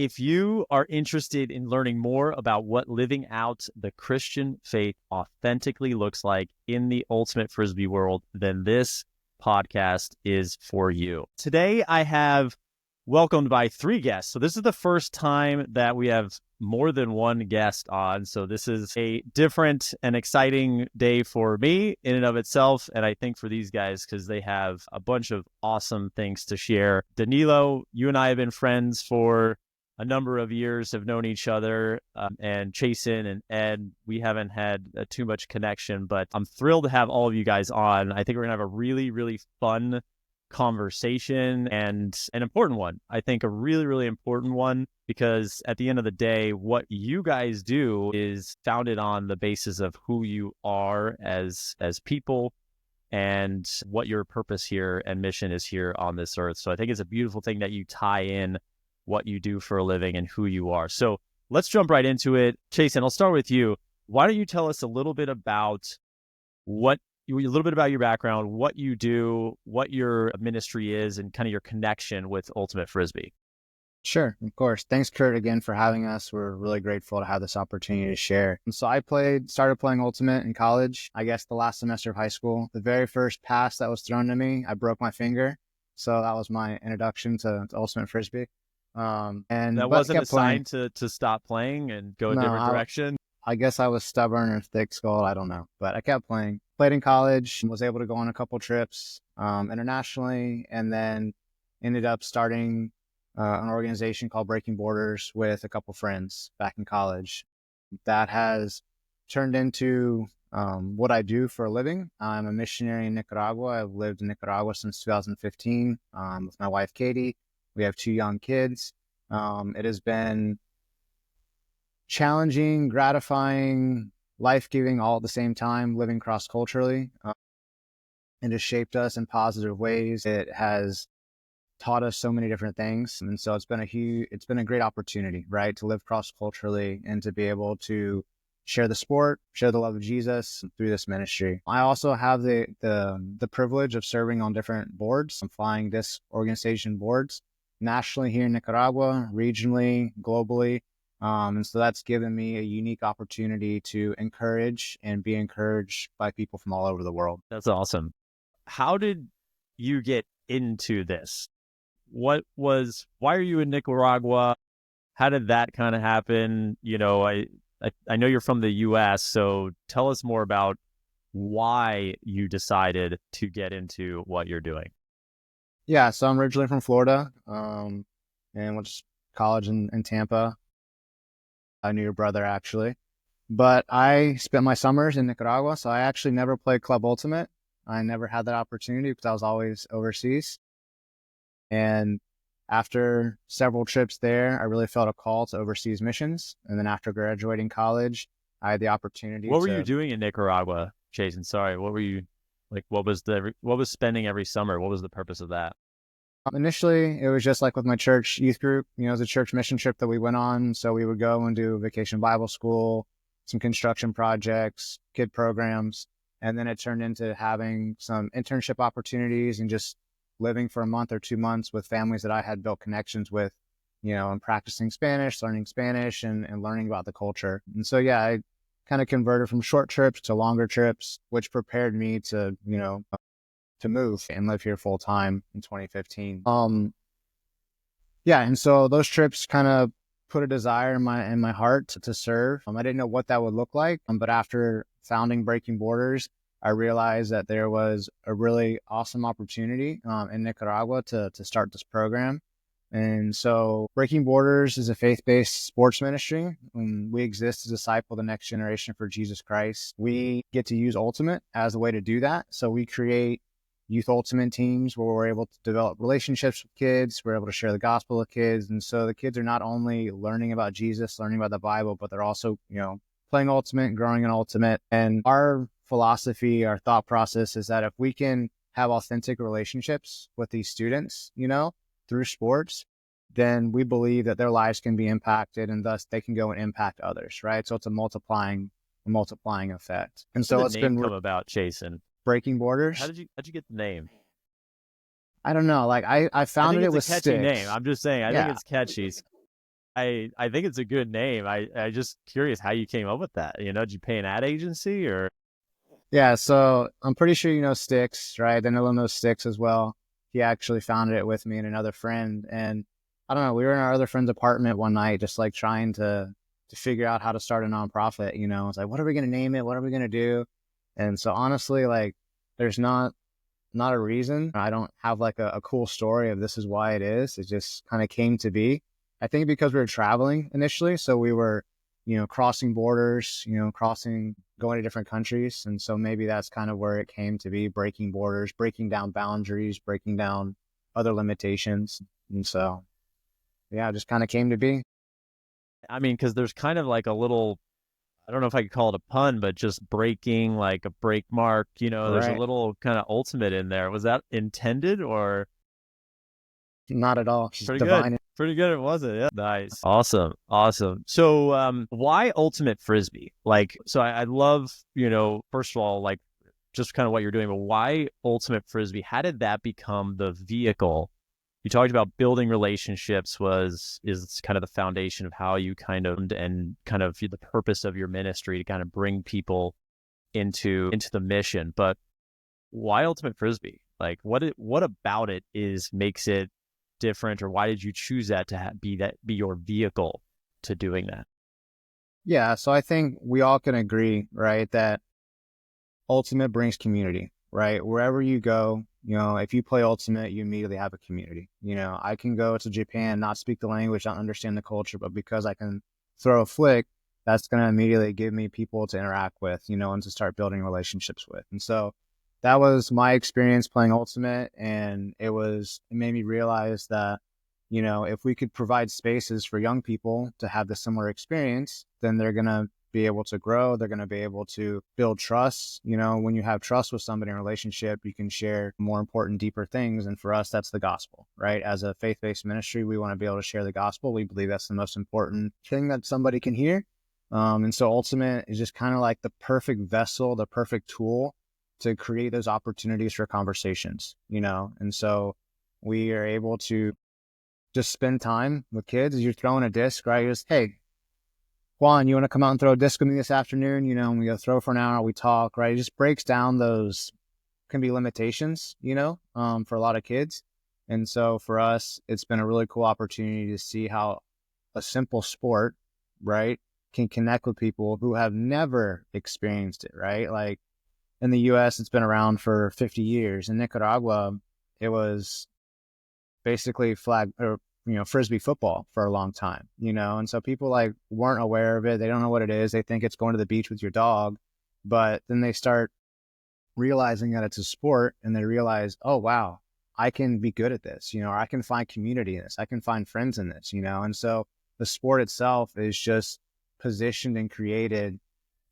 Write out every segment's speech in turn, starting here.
If you are interested in learning more about what living out the Christian faith authentically looks like in the ultimate Frisbee world, then this podcast is for you. Today, I have welcomed by 3 guests. So this is the first time that we have more than one guest on. So this is a different and exciting day for me in and of itself. And I think for these guys, because they have a bunch of awesome things to share. Danilo, you and I have been friends for a number of years, have known each other, and Chasen and Ed, we haven't had too much connection, but I'm thrilled to have all of you guys on. I think we're gonna have a really, really fun conversation and an important one. I think a really, really important one, because at the end of the day, what you guys do is founded on the basis of who you are as people and what your purpose here and mission is here on this earth. So I think it's a beautiful thing that you tie in what you do for a living and who you are. So let's jump right into it. Chasen, I'll start with you. Why don't you tell us a little bit about your background, what you do, what your ministry is, and kind of your connection with Ultimate Frisbee. Sure, of course. Thanks, Kurt, again for having us. We're really grateful to have this opportunity to share. And so I started playing Ultimate in college, I guess the last semester of high school. The very first pass that was thrown to me, I broke my finger. So that was my introduction to Ultimate Frisbee. And that wasn't a sign to stop playing and go a different direction. I guess I was stubborn or thick skull. I don't know, but I kept playing. Played in college, was able to go on a couple trips internationally, and then ended up starting an organization called Breaking Borders with a couple friends back in college. That has turned into what I do for a living. I'm a missionary in Nicaragua. I've lived in Nicaragua since 2015 with my wife, Katie. We have 2 young kids. It has been challenging, gratifying, life-giving all at the same time, living cross-culturally. It has shaped us in positive ways. It has taught us so many different things. And so it's been a great opportunity, right? To live cross-culturally and to be able to share the sport, share the love of Jesus through this ministry. I also have the privilege of serving on different boards. I'm flying this organization boards nationally here in Nicaragua, regionally, globally. And so that's given me a unique opportunity to encourage and be encouraged by people from all over the world. That's awesome. How did you get into this? Why are you in Nicaragua? How did that kind of happen? You know, I know you're from the US, so tell us more about why you decided to get into what you're doing. Yeah, so I'm originally from Florida, and went to college in Tampa. I knew your brother, actually. But I spent my summers in Nicaragua, so I actually never played Club Ultimate. I never had that opportunity because I was always overseas. And after several trips there, I really felt a call to overseas missions. And then after graduating college, I had the opportunity What were you doing in Nicaragua, Chasen? Sorry, what were you... Like, what was spending every summer? What was the purpose of that? Initially, it was just like with my church youth group. You know, it was a church mission trip that we went on. So we would go and do vacation Bible school, some construction projects, kid programs. And then it turned into having some internship opportunities and just living for a month or 2 months with families that I had built connections with, you know, and practicing Spanish, learning Spanish and learning about the culture. And so, yeah, I kind of converted from short trips to longer trips, which prepared me to, you know, to move and live here full time in 2015. Yeah. And so those trips kind of put a desire in my heart to serve. I didn't know what that would look like. But after founding Breaking Borders, I realized that there was a really awesome opportunity in Nicaragua to start this program. And so Breaking Borders is a faith-based sports ministry. We exist to disciple the next generation for Jesus Christ. We get to use Ultimate as a way to do that. So we create youth Ultimate teams where we're able to develop relationships with kids. We're able to share the gospel with kids. And so the kids are not only learning about Jesus, learning about the Bible, but they're also, you know, playing Ultimate, growing in Ultimate. And our philosophy, our thought process is that if we can have authentic relationships with these students, you know, through sports, then we believe that their lives can be impacted and thus they can go and impact others, right? So it's a multiplying effect. And so it's been come about, Chasen. Breaking Borders. How'd you get the name? I don't know. Like I found it was a catchy name. I'm just saying, I think it's catchy. I think it's a good name. I just curious how you came up with that. Did you pay an ad agency or? Yeah, so I'm pretty sure you know Sticks, right? Danilo knows Sticks as well. He actually founded it with me and another friend. And I don't know, we were in our other friend's apartment one night, just like trying to figure out how to start a nonprofit. It's like, what are we gonna name it? What are we gonna do? And so honestly, like there's not a reason. I don't have like a cool story of this is why it is. It just kind of came to be. I think because we were traveling initially, so we were, crossing borders, going to different countries. And so maybe that's kind of where it came to be, breaking borders, breaking down boundaries, breaking down other limitations. And so, yeah, it just kind of came to be. I mean, because there's kind of like a little, I don't know if I could call it a pun, but just breaking, like a break mark, there's a Right. little kind of ultimate in there. Was that intended or? Not at all. Just Pretty good. divine. Pretty good, was it? Yeah. Nice. Awesome. Awesome. So, why ultimate frisbee? Like, so I love, first of all, like just kind of what you're doing, but why ultimate frisbee? How did that become the vehicle? You talked about building relationships is kind of the foundation of how you kind of and kind of the purpose of your ministry to kind of bring people into the mission. But why ultimate frisbee? Like, what about it makes it different, or why did you choose that to be your vehicle to doing that? Yeah. So I think we all can agree, right, that Ultimate brings community, right? Wherever you go, if you play Ultimate, you immediately have a community. I can go to Japan, not speak the language, not understand the culture, but because I can throw a flick, that's going to immediately give me people to interact with, and to start building relationships with. And so that was my experience playing Ultimate. And it made me realize that, if we could provide spaces for young people to have the similar experience, then they're going to be able to grow. They're going to be able to build trust. When you have trust with somebody in a relationship, you can share more important, deeper things. And for us, that's the gospel, right? As a faith-based ministry, we want to be able to share the gospel. We believe that's the most important thing that somebody can hear. And so Ultimate is just kind of like the perfect vessel, the perfect tool to create those opportunities for conversations, And so we are able to just spend time with kids as you're throwing a disc, right? You're just, hey, Juan, you want to come out and throw a disc with me this afternoon? And we go throw for an hour, we talk, right? It just breaks down those can be limitations, for a lot of kids. And so for us, it's been a really cool opportunity to see how a simple sport, right, can connect with people who have never experienced it, right? Like in the US, it's been around for 50 years. In Nicaragua, it was basically Frisbee football for a long time, and so people like weren't aware of it. They don't know what it is. They think it's going to the beach with your dog, but then they start realizing that it's a sport and they realize, oh, wow, I can be good at this, or I can find community in this. I can find friends in this, and so the sport itself is just positioned and created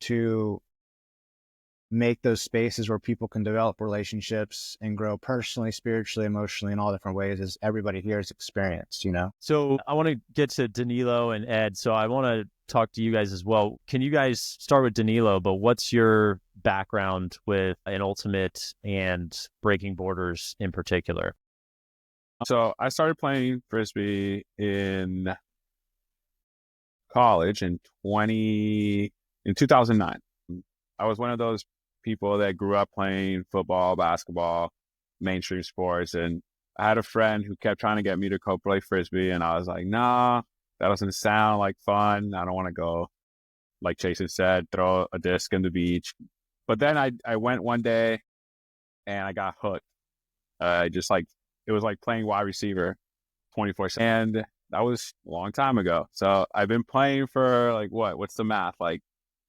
to make those spaces where people can develop relationships and grow personally, spiritually, emotionally, in all different ways, as everybody here has experienced, So I want to get to Danilo and Ed. So I want to talk to you guys as well. Can you guys start with Danilo, but what's your background with an ultimate and breaking borders in particular? So I started playing Frisbee in college in 2009. I was one of those people that grew up playing football, basketball, mainstream sports. And I had a friend who kept trying to get me to go play Frisbee. And I was like, nah, that doesn't sound like fun. I don't want to go, like Chasen said, throw a disc in the beach. But then I went one day and I got hooked. It was like playing wide receiver 24/7. And that was a long time ago. So I've been playing for like, what's the math? Like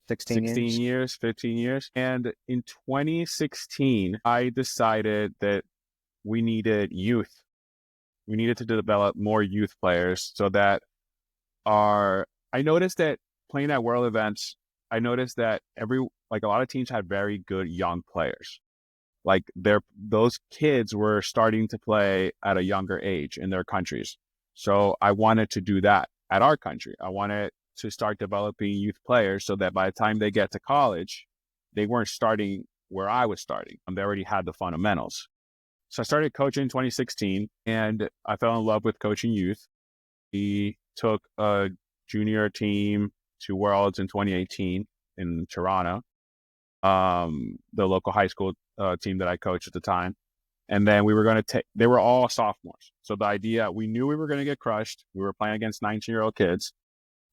16 years, 15 years. And in 2016, I decided that we needed youth. We needed to develop more youth players so that I noticed that playing at world events, I noticed that a lot of teams had very good young players. Like those kids were starting to play at a younger age in their countries. So I wanted to do that at our country. I wanted to start developing youth players so that by the time they get to college, they weren't starting where I was starting. They already had the fundamentals. So I started coaching in 2016 and I fell in love with coaching youth. We took a junior team to Worlds in 2018 in Toronto, the local high school team that I coached at the time. And then we were going to take, they were all sophomores. So the idea, we knew we were going to get crushed. We were playing against 19-year-old kids.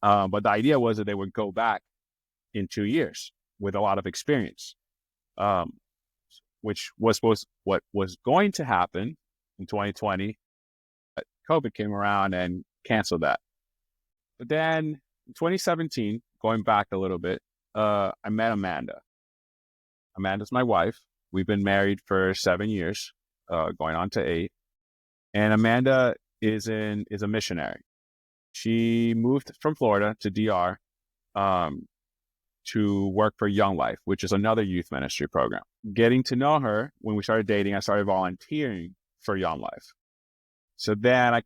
But the idea was that they would go back in 2 years with a lot of experience, which was what was going to happen in 2020. COVID came around and canceled that. But then in 2017, going back a little bit, I met Amanda. Amanda's my wife. We've been married for 7 years, going on to 8. And Amanda is a missionary. She moved from Florida to DR to work for Young Life, which is another youth ministry program. Getting to know her, when we started dating, I started volunteering for Young Life. So then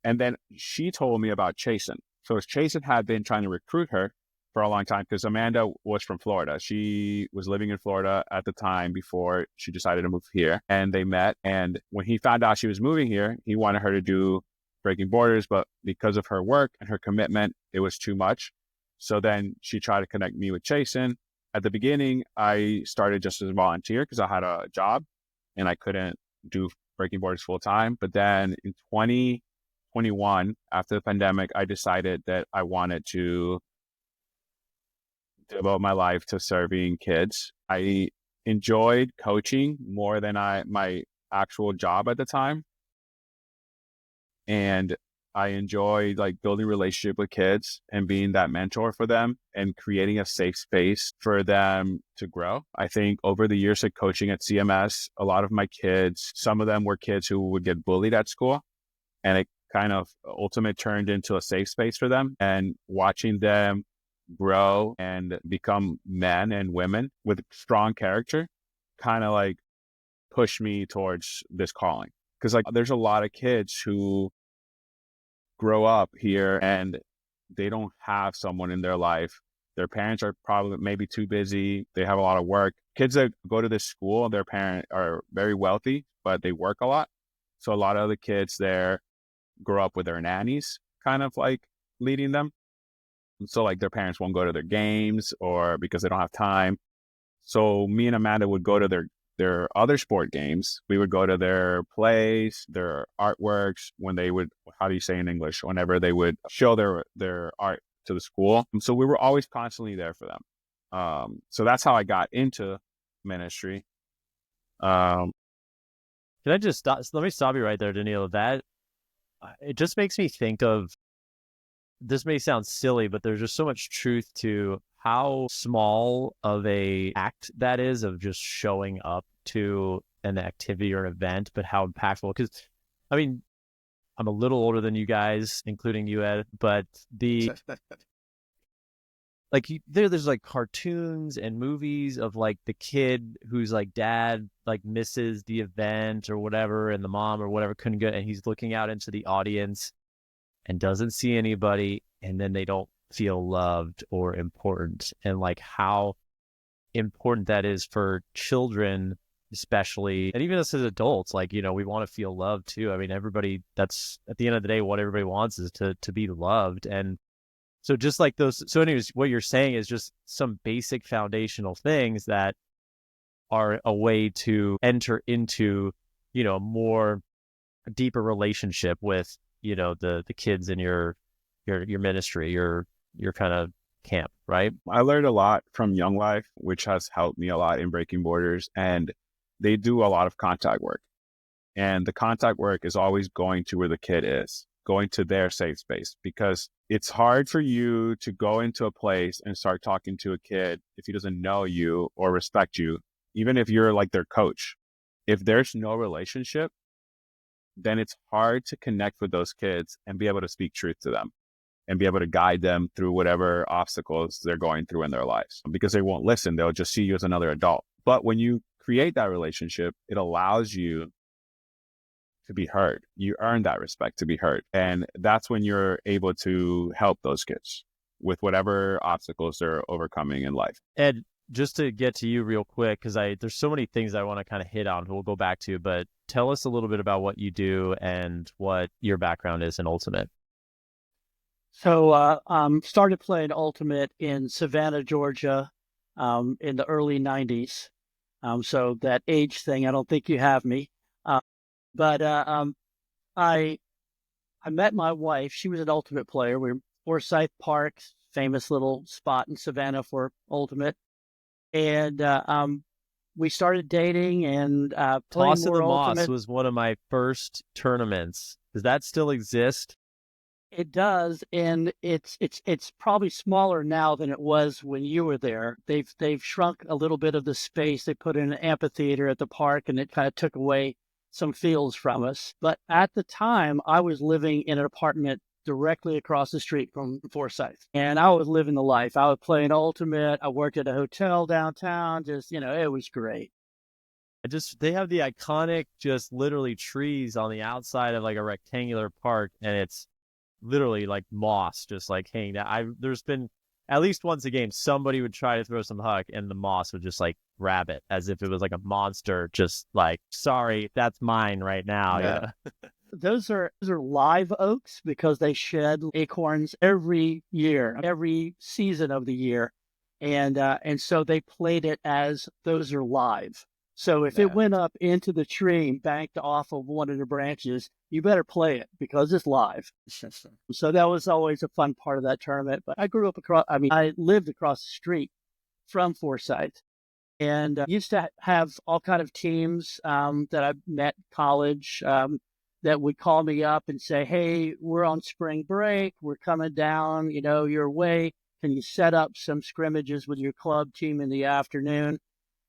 and then she told me about Chasen. So Chasen had been trying to recruit her for a long time because Amanda was from Florida. She was living in Florida at the time before she decided to move here, and they met. And when he found out she was moving here, he wanted her to do Breaking Borders, but because of her work and her commitment, it was too much. So then she tried to connect me with Chasen. At the beginning, I started just as a volunteer because I had a job and I couldn't do Breaking Borders full time. But then in 2021, after the pandemic, I decided that I wanted to devote my life to serving kids. I enjoyed coaching more than my actual job at the time. And I enjoyed like building relationship with kids and being that mentor for them and creating a safe space for them to grow. I think over the years of coaching at CMS, a lot of my kids, some of them were kids who would get bullied at school, and it kind of ultimately turned into a safe space for them. And watching them grow and become men and women with strong character kind of like pushed me towards this calling. Because like there's a lot of kids who grow up here and they don't have someone in their life. Their parents are probably maybe too busy. They have a lot of work. Kids that go to this school, their parents are very wealthy, but they work a lot. So a lot of the kids there grow up with their nannies kind of like leading them. So like their parents won't go to their games or because they don't have time. So me and Amanda would go to their other sport games. We would go to their plays, their artworks, when they would, how do you say in English, whenever they would show their art to the school. And so we were always constantly there for them. So that's how I got into ministry. Can I just let me stop you right there, Danilo. That it just makes me think of, this may sound silly, but there's just so much truth to how small of a act that is of just showing up to an activity or an event, but how impactful. Because, I mean, I'm a little older than you guys, including you, Ed, but like there's like cartoons and movies of like the kid who's like dad like misses the event or whatever, and the mom or whatever couldn't go, and he's looking out into the audience and doesn't see anybody, and then they don't feel loved or important, and like how important that is for children especially, and even us as adults. Like, you know, we want to feel loved too. I mean, everybody, that's at the end of the day what everybody wants is to be loved. And so just like those, so anyways, what you're saying is just some basic foundational things that are a way to enter into, you know, more deeper relationship with, you know, the kids in your ministry, your kind of camp, right? I learned a lot from Young Life, which has helped me a lot in Breaking Borders. And they do a lot of contact work. And the contact work is always going to where the kid is, going to their safe space, because it's hard for you to go into a place and start talking to a kid if he doesn't know you or respect you, even if you're like their coach. If there's no relationship, then it's hard to connect with those kids and be able to speak truth to them and be able to guide them through whatever obstacles they're going through in their lives, because they won't listen. They'll just see you as another adult. But when you create that relationship, it allows you to be heard. You earn that respect to be heard. And that's when you're able to help those kids with whatever obstacles they're overcoming in life. Ed, just to get to you real quick, because there's so many things I want to kind of hit on, we'll go back to, but tell us a little bit about what you do and what your background is in Ultimate. So started playing Ultimate in Savannah, Georgia, in the early 90s. So that age thing, I don't think you have me. But I I met my wife. She was an Ultimate player. We were Forsyth Park, famous little spot in Savannah for Ultimate. And we started dating and playing Toss in more the Moss Ultimate. was one of my first tournaments. Does that still exist? It does, and it's probably smaller now than it was when you were there. They've shrunk a little bit of the space. They put in an amphitheater at the park, and it kind of took away some fields from us. But at the time, I was living in an apartment directly across the street from Forsyth, and I was living the life. I was playing Ultimate. I worked at a hotel downtown. Just it was great. They have the iconic, just literally trees on the outside of like a rectangular park, and it's literally like moss just like hanging down. There's been at least once a game somebody would try to throw some huck and the moss would just like grab it as if it was like a monster, just like, sorry, that's mine right now. Yeah. Those are live oaks because they shed acorns every year, every season of the year, and so they played it as those are live. So if it Yeah. went up into the tree and banked off of one of the branches, you better play it because it's live. So that was always a fun part of that tournament. But I grew up I lived across the street from Forsyth and used to have all kind of teams that I met in college that would call me up and say, "Hey, we're on spring break. We're coming down, your way. Can you set up some scrimmages with your club team in the afternoon?"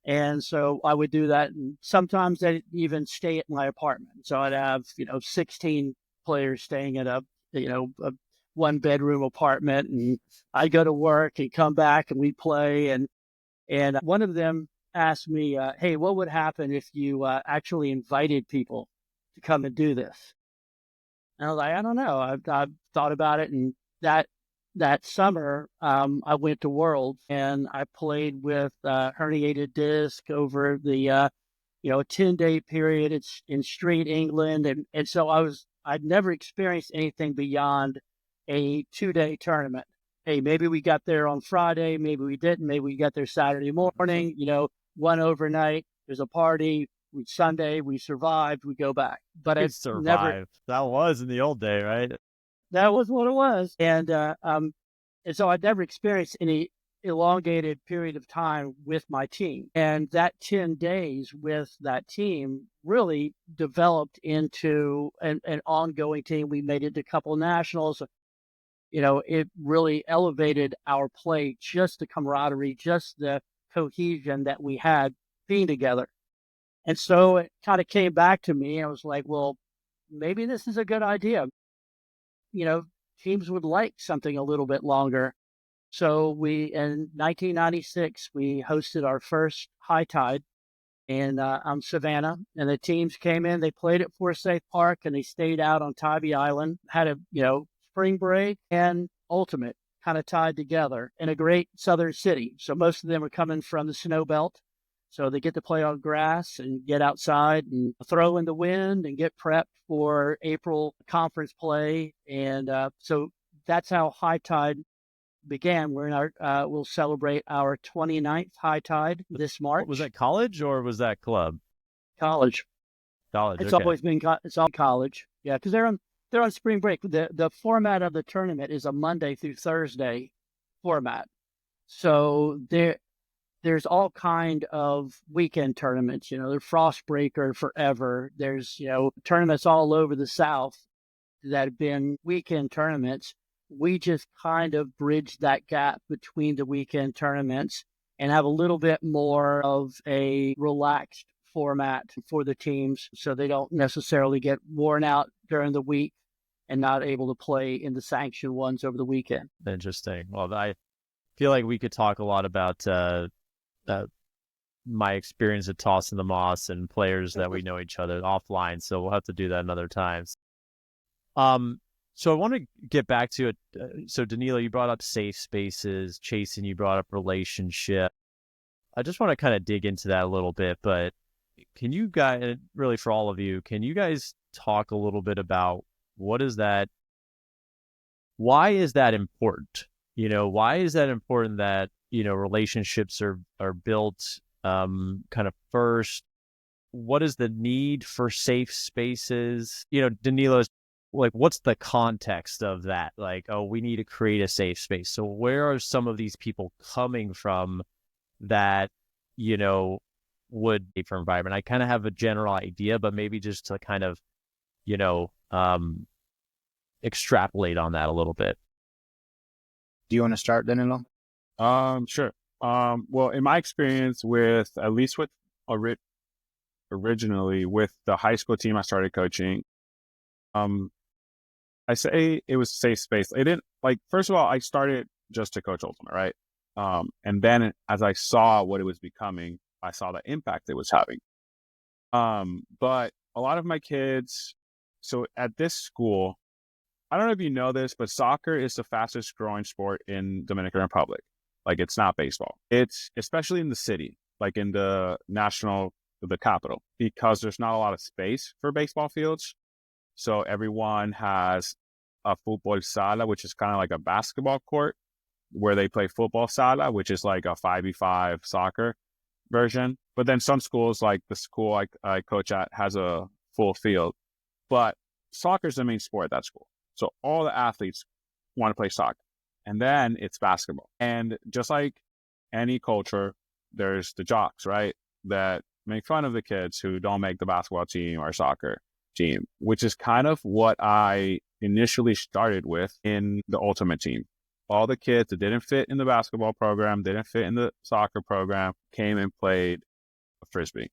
And so I would do that. And sometimes they'd even stay at my apartment. So I'd have, 16 players staying at a 1 bedroom apartment. And I'd go to work and come back and we'd play. And one of them asked me, "Hey, what would happen if you actually invited people to come and do this?" And I was like, "I don't know. I've thought about it." And that summer, I went to Worlds and I played with herniated disc over the a 10-day period. It's in street England, and so I'd never experienced anything beyond a 2-day tournament. Hey, maybe we got there on Friday, maybe we didn't, maybe we got there Saturday morning. One overnight. There's a party. Sunday we survived. We go back, but We I've never. survived. That was in the old day, right? That was what it was, and so I'd never experienced any elongated period of time with my team. And that 10 days with that team really developed into an ongoing team. We made it to a couple of nationals. It really elevated our play, just the camaraderie, just the cohesion that we had being together. And so it kind of came back to me. I was like, well, maybe this is a good idea. You know, Teams would like something a little bit longer. So in 1996, we hosted our first high tide in Savannah, and the teams came in. They played at Forsyth Park, and they stayed out on Tybee Island. Had a spring break and ultimate kind of tied together in a great southern city. So most of them are coming from the snow belt, so they get to play on grass and get outside and throw in the wind and get prepped for April conference play. And so that's how high tide began. We'll celebrate our 29th high tide this March. Was that college or was that club? College. College. It's Okay. always been it's all college. Yeah, because they're on spring break. The format of the tournament is a Monday through Thursday format. So there's all kind of weekend tournaments. There's Frostbreaker forever. There's tournaments all over the South that have been weekend tournaments. We just kind of bridge that gap between the weekend tournaments and have a little bit more of a relaxed format for the teams so they don't necessarily get worn out during the week and not able to play in the sanctioned ones over the weekend. Interesting. Well, I feel like we could talk a lot about my experience at Toss in the Moss and players that we know each other offline. So we'll have to do that another time. So I want to get back to it. So Danilo, you brought up safe spaces. Chasen, you brought up relationship. I just want to kind of dig into that a little bit, but can you guys, really for all of you, can you guys talk a little bit about what does that why is that important? Why is that important that, relationships are built kind of first? What is the need for safe spaces? Danilo, like, what's the context of that? Like, oh, we need to create a safe space. So where are some of these people coming from that, would be for environment? I kind of have a general idea, but maybe just to kind of, you know, um, extrapolate on that a little bit. Do you want to start, Danilo? Sure. Well, in my experience with, at least with originally with the high school team I started coaching, I say it was a safe space. It didn't, like, first of all, I started just to coach Ultimate, right? And then as I saw what it was becoming, I saw the impact it was having. But a lot of my kids, so at this school, I don't know if you know this, but soccer is the fastest growing sport in Dominican Republic. Like, it's not baseball. It's especially in the city, like in the capital, because there's not a lot of space for baseball fields. So everyone has a football sala, which is kind of like a basketball court where they play football sala, which is like a 5v5 soccer version. But then some schools, like the school I coach at, has a full field. But soccer is the main sport at that school. So all the athletes want to play soccer. And then it's basketball. And just like any culture, there's the jocks, right? That make fun of the kids who don't make the basketball team or soccer team, which is kind of what I initially started with in the Ultimate team. All the kids that didn't fit in the basketball program, didn't fit in the soccer program, came and played Frisbee.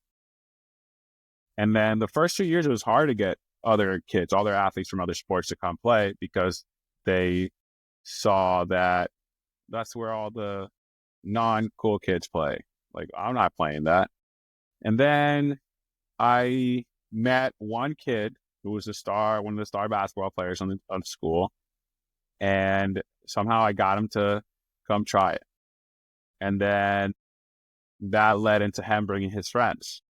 And then the first 2 years, it was hard to get other kids, other athletes from other sports to come play, because they saw that that's where all the non-cool kids play. Like, I'm not playing that. And then I met one kid who was one of the star basketball players on the school. And somehow I got him to come try it. And then that led into him bringing his friends.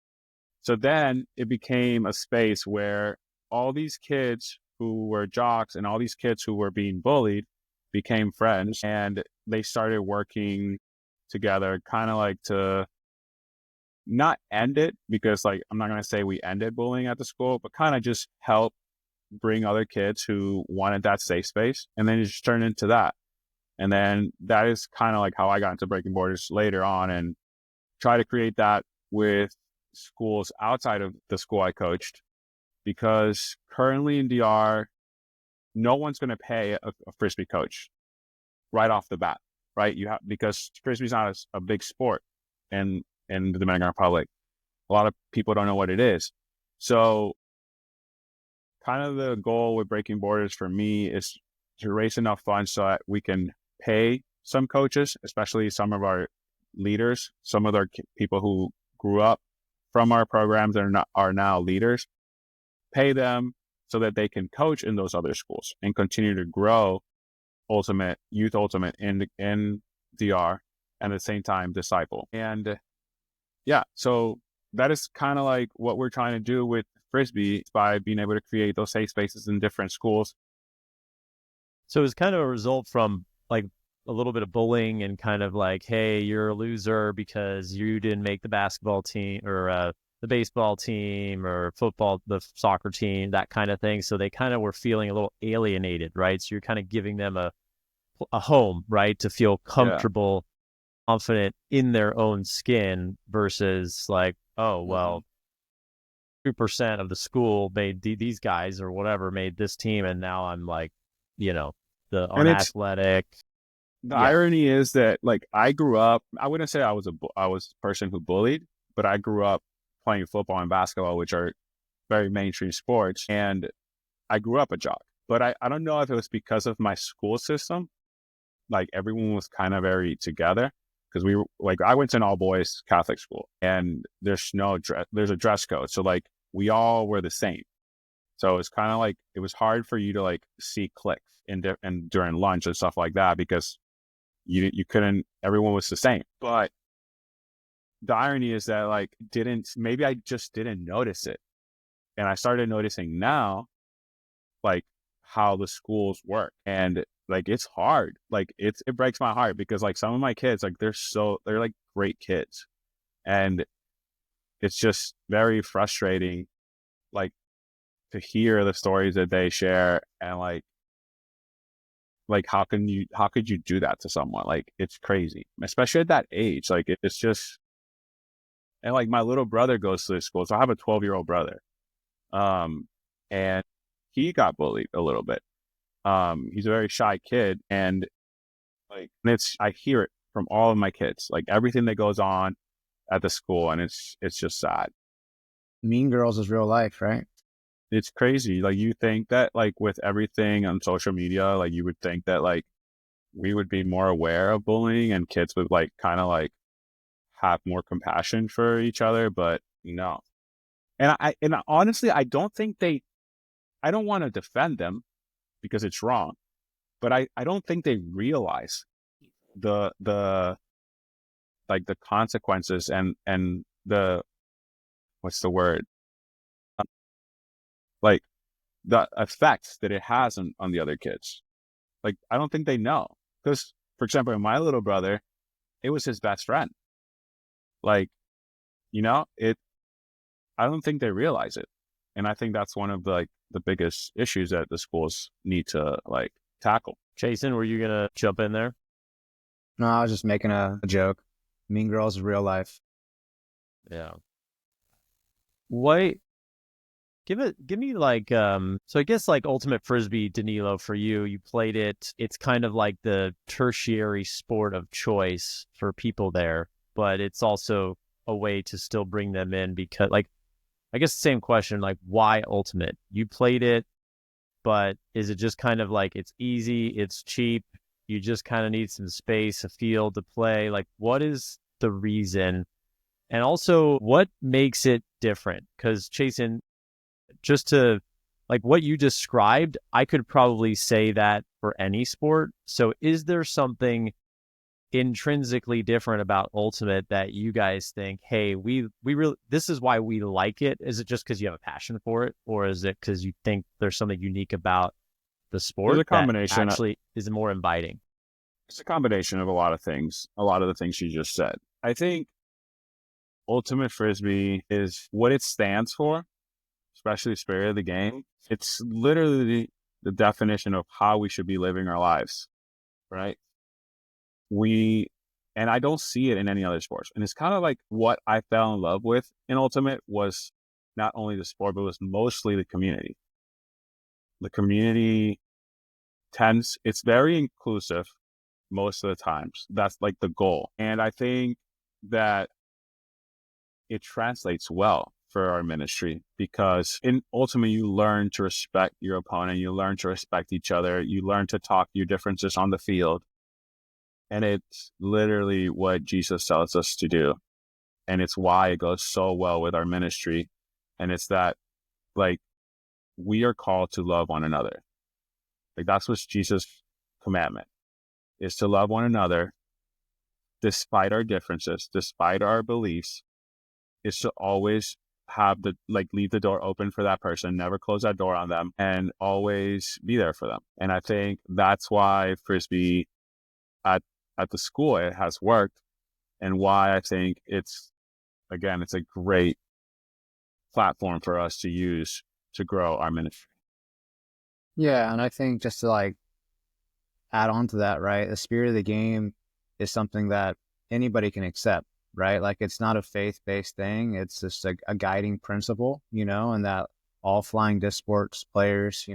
So then it became a space where all these kids who were jocks and all these kids who were being bullied became friends, and they started working together, kind of like to not end it, because, like, I'm not going to say we ended bullying at the school, but kind of just help bring other kids who wanted that safe space. And then it just turned into that. And then that is kind of like how I got into Breaking Borders later on, and try to create that with schools outside of the school I coached, because currently in DR, no one's going to pay a Frisbee coach right off the bat, right? Because Frisbee's not a big sport in the Dominican Republic. A lot of people don't know what it is. So kind of the goal with Breaking Borders for me is to raise enough funds so that we can pay some coaches, especially some of our leaders, some of our people who grew up from our programs and are now leaders, pay them so that they can coach in those other schools and continue to grow youth ultimate in DR, and at the same time disciple. And yeah, so that is kind of like what we're trying to do with Frisbee, by being able to create those safe spaces in different schools. So it's kind of a result from, like, a little bit of bullying and kind of like, hey, you're a loser because you didn't make the basketball team or the baseball team or the soccer team, that kind of thing. So they kind of were feeling a little alienated, right? So you're kind of giving them a home, right, to feel comfortable, confident in their own skin, versus like, oh, well, 2% of the school made these guys or whatever made this team, and now I'm like, the unathletic. The irony is that, like, I grew up, I wouldn't say I was a person who bullied, but I grew up playing football and basketball, which are very mainstream sports, and I grew up a jock. But I don't know if it was because of my school system. Like, everyone was kind of very together, because I went to an all boys Catholic school, and there's a dress code. So, like, we all were the same. So it's kind of like, it was hard for you to, like, see cliques and during lunch and stuff like that, because you couldn't, everyone was the same. But the irony is that, like, maybe I just didn't notice it. And I started noticing now, like, how the schools work. And like, it's hard. Like, it breaks my heart because like some of my kids, like they're like great kids. And it's just very frustrating, like, to hear the stories that they share and like how could you do that to someone? Like, it's crazy, especially at that age. Like, it's just, and like my little brother goes to this school. So I have a 12-year-old brother. And he got bullied a little bit. He's a very shy kid, and like, I hear it from all of my kids, like everything that goes on at the school, and it's just sad. Mean Girls is real life, right? It's crazy. Like, you think that like with everything on social media, like you would think that like we would be more aware of bullying and kids would like kind of like have more compassion for each other, but no. And honestly, I don't think I don't want to defend them because it's wrong, but I don't think they realize the like the consequences and the, what's the word? Like, the effects that it has on the other kids. Like, I don't think they know. Because, for example, my little brother, it was his best friend. Like, I don't think they realize it. And I think that's one of the, like, the biggest issues that the schools need to like tackle. Chasen, were you gonna jump in there? No, I was just making a joke. Mean Girls is real life. Yeah. What? Give me like so I guess like Ultimate Frisbee, Danilo, for you played it. It's kind of like the tertiary sport of choice for people there, but it's also a way to still bring them in because, like, I guess the same question, like, why Ultimate? You played it, but is it just kind of like it's easy, it's cheap, you just kind of need some space, a field to play? Like, what is the reason? And also, what makes it different? Because Chasen, just to like what you described, I could probably say that for any sport. So is there something intrinsically different about Ultimate that you guys think, hey, we really, this is why we like it? Is it just because you have a passion for it, or is it because you think there's something unique about the sport There's a that combination. actually is more inviting? It's a combination of a lot of things. A lot of the things you just said. I think Ultimate Frisbee is what it stands for, especially the spirit of the game. It's literally the definition of how we should be living our lives, right? And I don't see it in any other sports. And it's kind of like what I fell in love with in Ultimate was not only the sport, but it was mostly the community. The community it's very inclusive most of the times. That's like the goal. And I think that it translates well for our ministry because in Ultimate, you learn to respect your opponent. You learn to respect each other. You learn to talk your differences on the field. And it's literally what Jesus tells us to do. And it's why it goes so well with our ministry. And it's that, like, we are called to love one another. Like, that's what's Jesus' commandment, is to love one another despite our differences, despite our beliefs, is to always leave the door open for that person, never close that door on them, and always be there for them. And I think that's why Frisbee at the school, it has worked, and why I think it's a great platform for us to use to grow our ministry. Yeah, and I think just to like add on to that, right? The spirit of the game is something that anybody can accept, right? Like, it's not a faith-based thing. It's just a guiding principle, and that all flying disc sports players,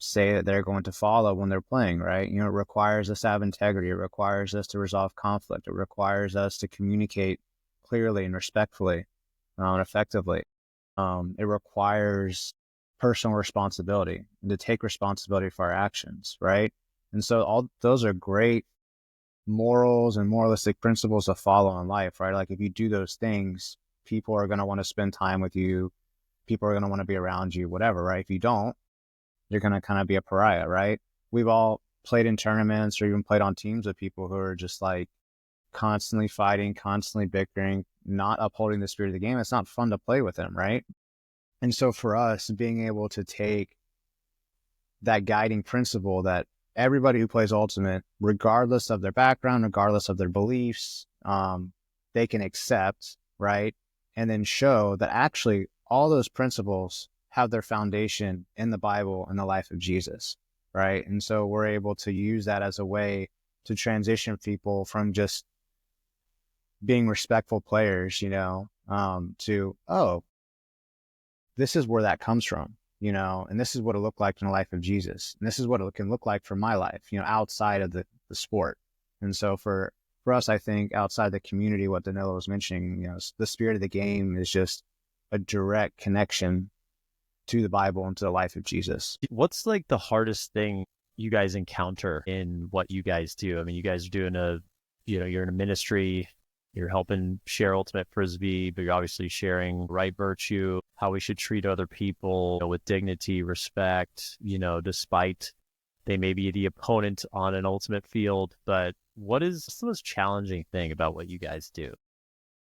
say that they're going to follow when they're playing, right? It requires us to have integrity. It requires us to resolve conflict. It requires us to communicate clearly and respectfully and effectively. It requires personal responsibility and to take responsibility for our actions, right? And so all those are great morals and moralistic principles to follow in life, right? Like, if you do those things, people are going to want to spend time with you. People are going to want to be around you, whatever, right? If you don't, you're going to kind of be a pariah, right? We've all played in tournaments or even played on teams with people who are just like constantly fighting, constantly bickering, not upholding the spirit of the game. It's not fun to play with them, right? And so for us, being able to take that guiding principle that everybody who plays Ultimate, regardless of their background, regardless of their beliefs, they can accept, right? And then show that actually all those principles have their foundation in the Bible and the life of Jesus, right? And so we're able to use that as a way to transition people from just being respectful players, to, oh, this is where that comes from, and this is what it looked like in the life of Jesus. And this is what it can look like for my life, outside of the sport. And so for us, I think outside the community, what Danilo was mentioning, the spirit of the game is just a direct connection to the Bible and to the life of Jesus. What's like the hardest thing you guys encounter in what you guys do? I mean, you guys are doing you're in a ministry, you're helping share Ultimate Frisbee, but you're obviously sharing right virtue, how we should treat other people with dignity, respect, despite they may be the opponent on an Ultimate field. But what's the most challenging thing about what you guys do?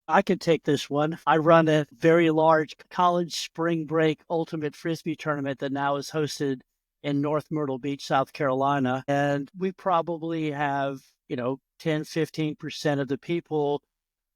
I could take this one. I run a very large college spring break Ultimate Frisbee tournament that now is hosted in North Myrtle Beach, South Carolina. And we probably have, 10-15% of the people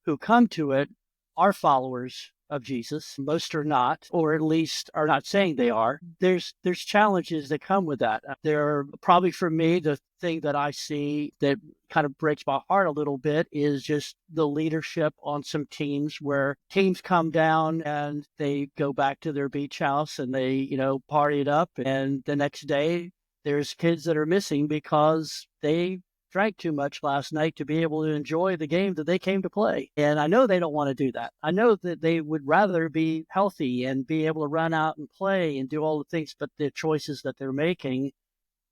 who come to it are followers of Jesus. Most are not, or at least are not saying they are. There's challenges that come with that. There, probably for me, the thing that I see that kind of breaks my heart a little bit is just the leadership on some teams, where teams come down and they go back to their beach house and they, party it up. And the next day there's kids that are missing because they drank too much last night to be able to enjoy the game that they came to play. And I know they don't want to do that. I know that they would rather be healthy and be able to run out and play and do all the things, but the choices that they're making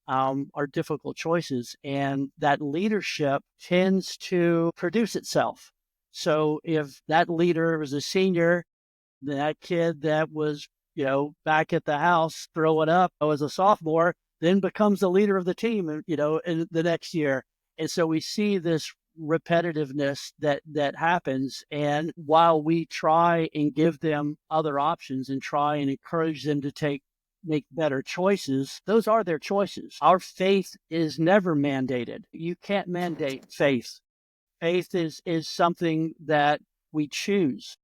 are difficult choices. And that leadership tends to produce itself. So if that leader was a senior, that kid that was, back at the house throwing up as a sophomore, then becomes the leader of the team, in the next year. And so we see this repetitiveness that happens. And while we try and give them other options and try and encourage them to make better choices, those are their choices. Our faith is never mandated. You can't mandate faith. Faith is something that we choose.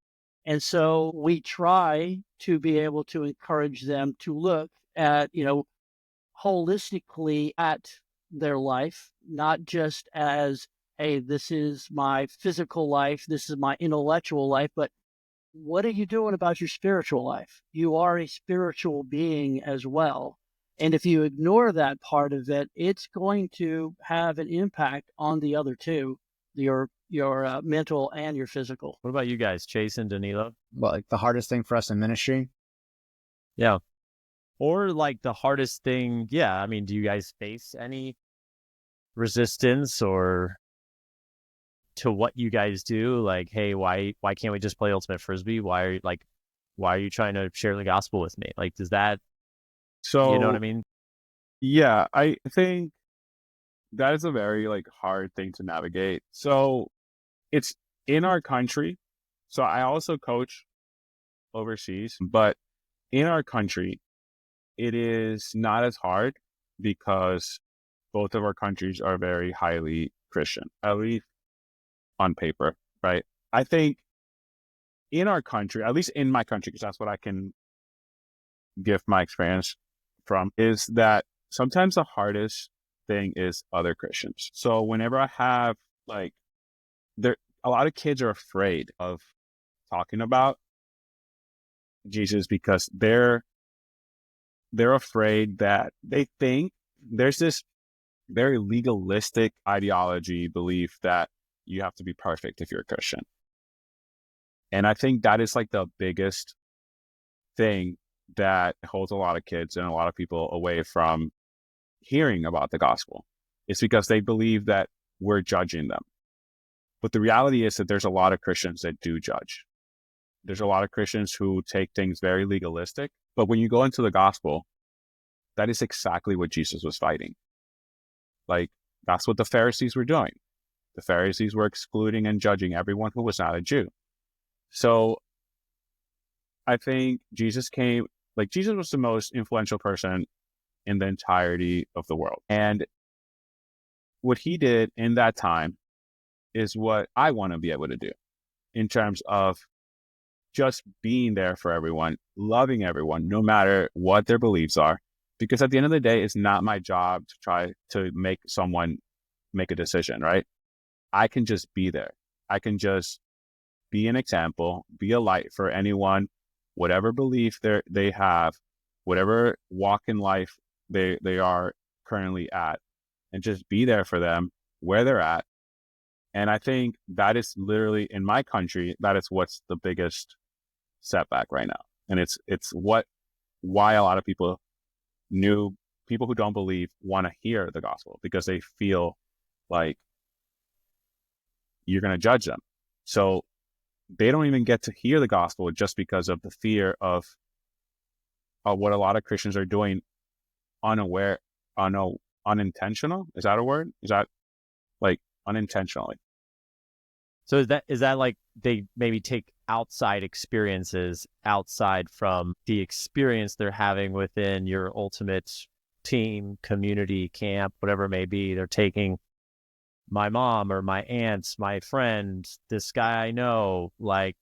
And so we try to be able to encourage them to look at, holistically at their life, not just as, hey, this is my physical life, this is my intellectual life, but what are you doing about your spiritual life? You are a spiritual being as well. And if you ignore that part of it, it's going to have an impact on the other two, your mental and your physical. What about you guys, Chasen, Danilo? Well, like the hardest thing for us in ministry? Yeah. Or like the hardest thing, yeah. I mean, do you guys face any resistance or to what you guys do? Like, hey, why can't we just play Ultimate Frisbee? Why are you trying to share the gospel with me? Like, does that, So, you know what I mean? yeah, I think that is a very hard thing to navigate. So it's in our country. So I also coach overseas, but in our country, it is not as hard because both of our countries are very highly Christian, at least on paper, right? I think in our country, at least in my country, because that's what I can give my experience from, is that sometimes the hardest thing is other Christians. So whenever I have a lot of kids are afraid of talking about Jesus because they're afraid that they think there's this very legalistic ideology belief that you have to be perfect if you're a Christian. And I think that is the biggest thing that holds a lot of kids and a lot of people away from hearing about the gospel. It's because they believe that we're judging them. But the reality is that there's a lot of Christians that do judge. There's a lot of Christians who take things very legalistic. But when you go into the gospel, that is exactly what Jesus was fighting. That's what the Pharisees were doing. The Pharisees were excluding and judging everyone who was not a Jew. So I think Jesus was the most influential person in the entirety of the world. And what he did in that time is what I want to be able to do in terms of just being there for everyone, loving everyone, no matter what their beliefs are. Because at the end of the day, it's not my job to try to make someone make a decision, right? I can just be there. I can just be an example, be a light for anyone, whatever belief they have, whatever walk in life they are currently at, and just be there for them where they're at. And I think that is literally, in my country, that is what's the biggest setback right now. And it's why a lot of people who don't believe want to hear the gospel, because they feel like you're going to judge them. So they don't even get to hear the gospel just because of the fear of what a lot of Christians are doing unintentional. Is that a word? Is that like unintentionally? So is that like they maybe take outside experiences outside from the experience they're having within your ultimate team, community, camp, whatever it may be? They're taking my mom or my aunts, my friend, this guy I know, like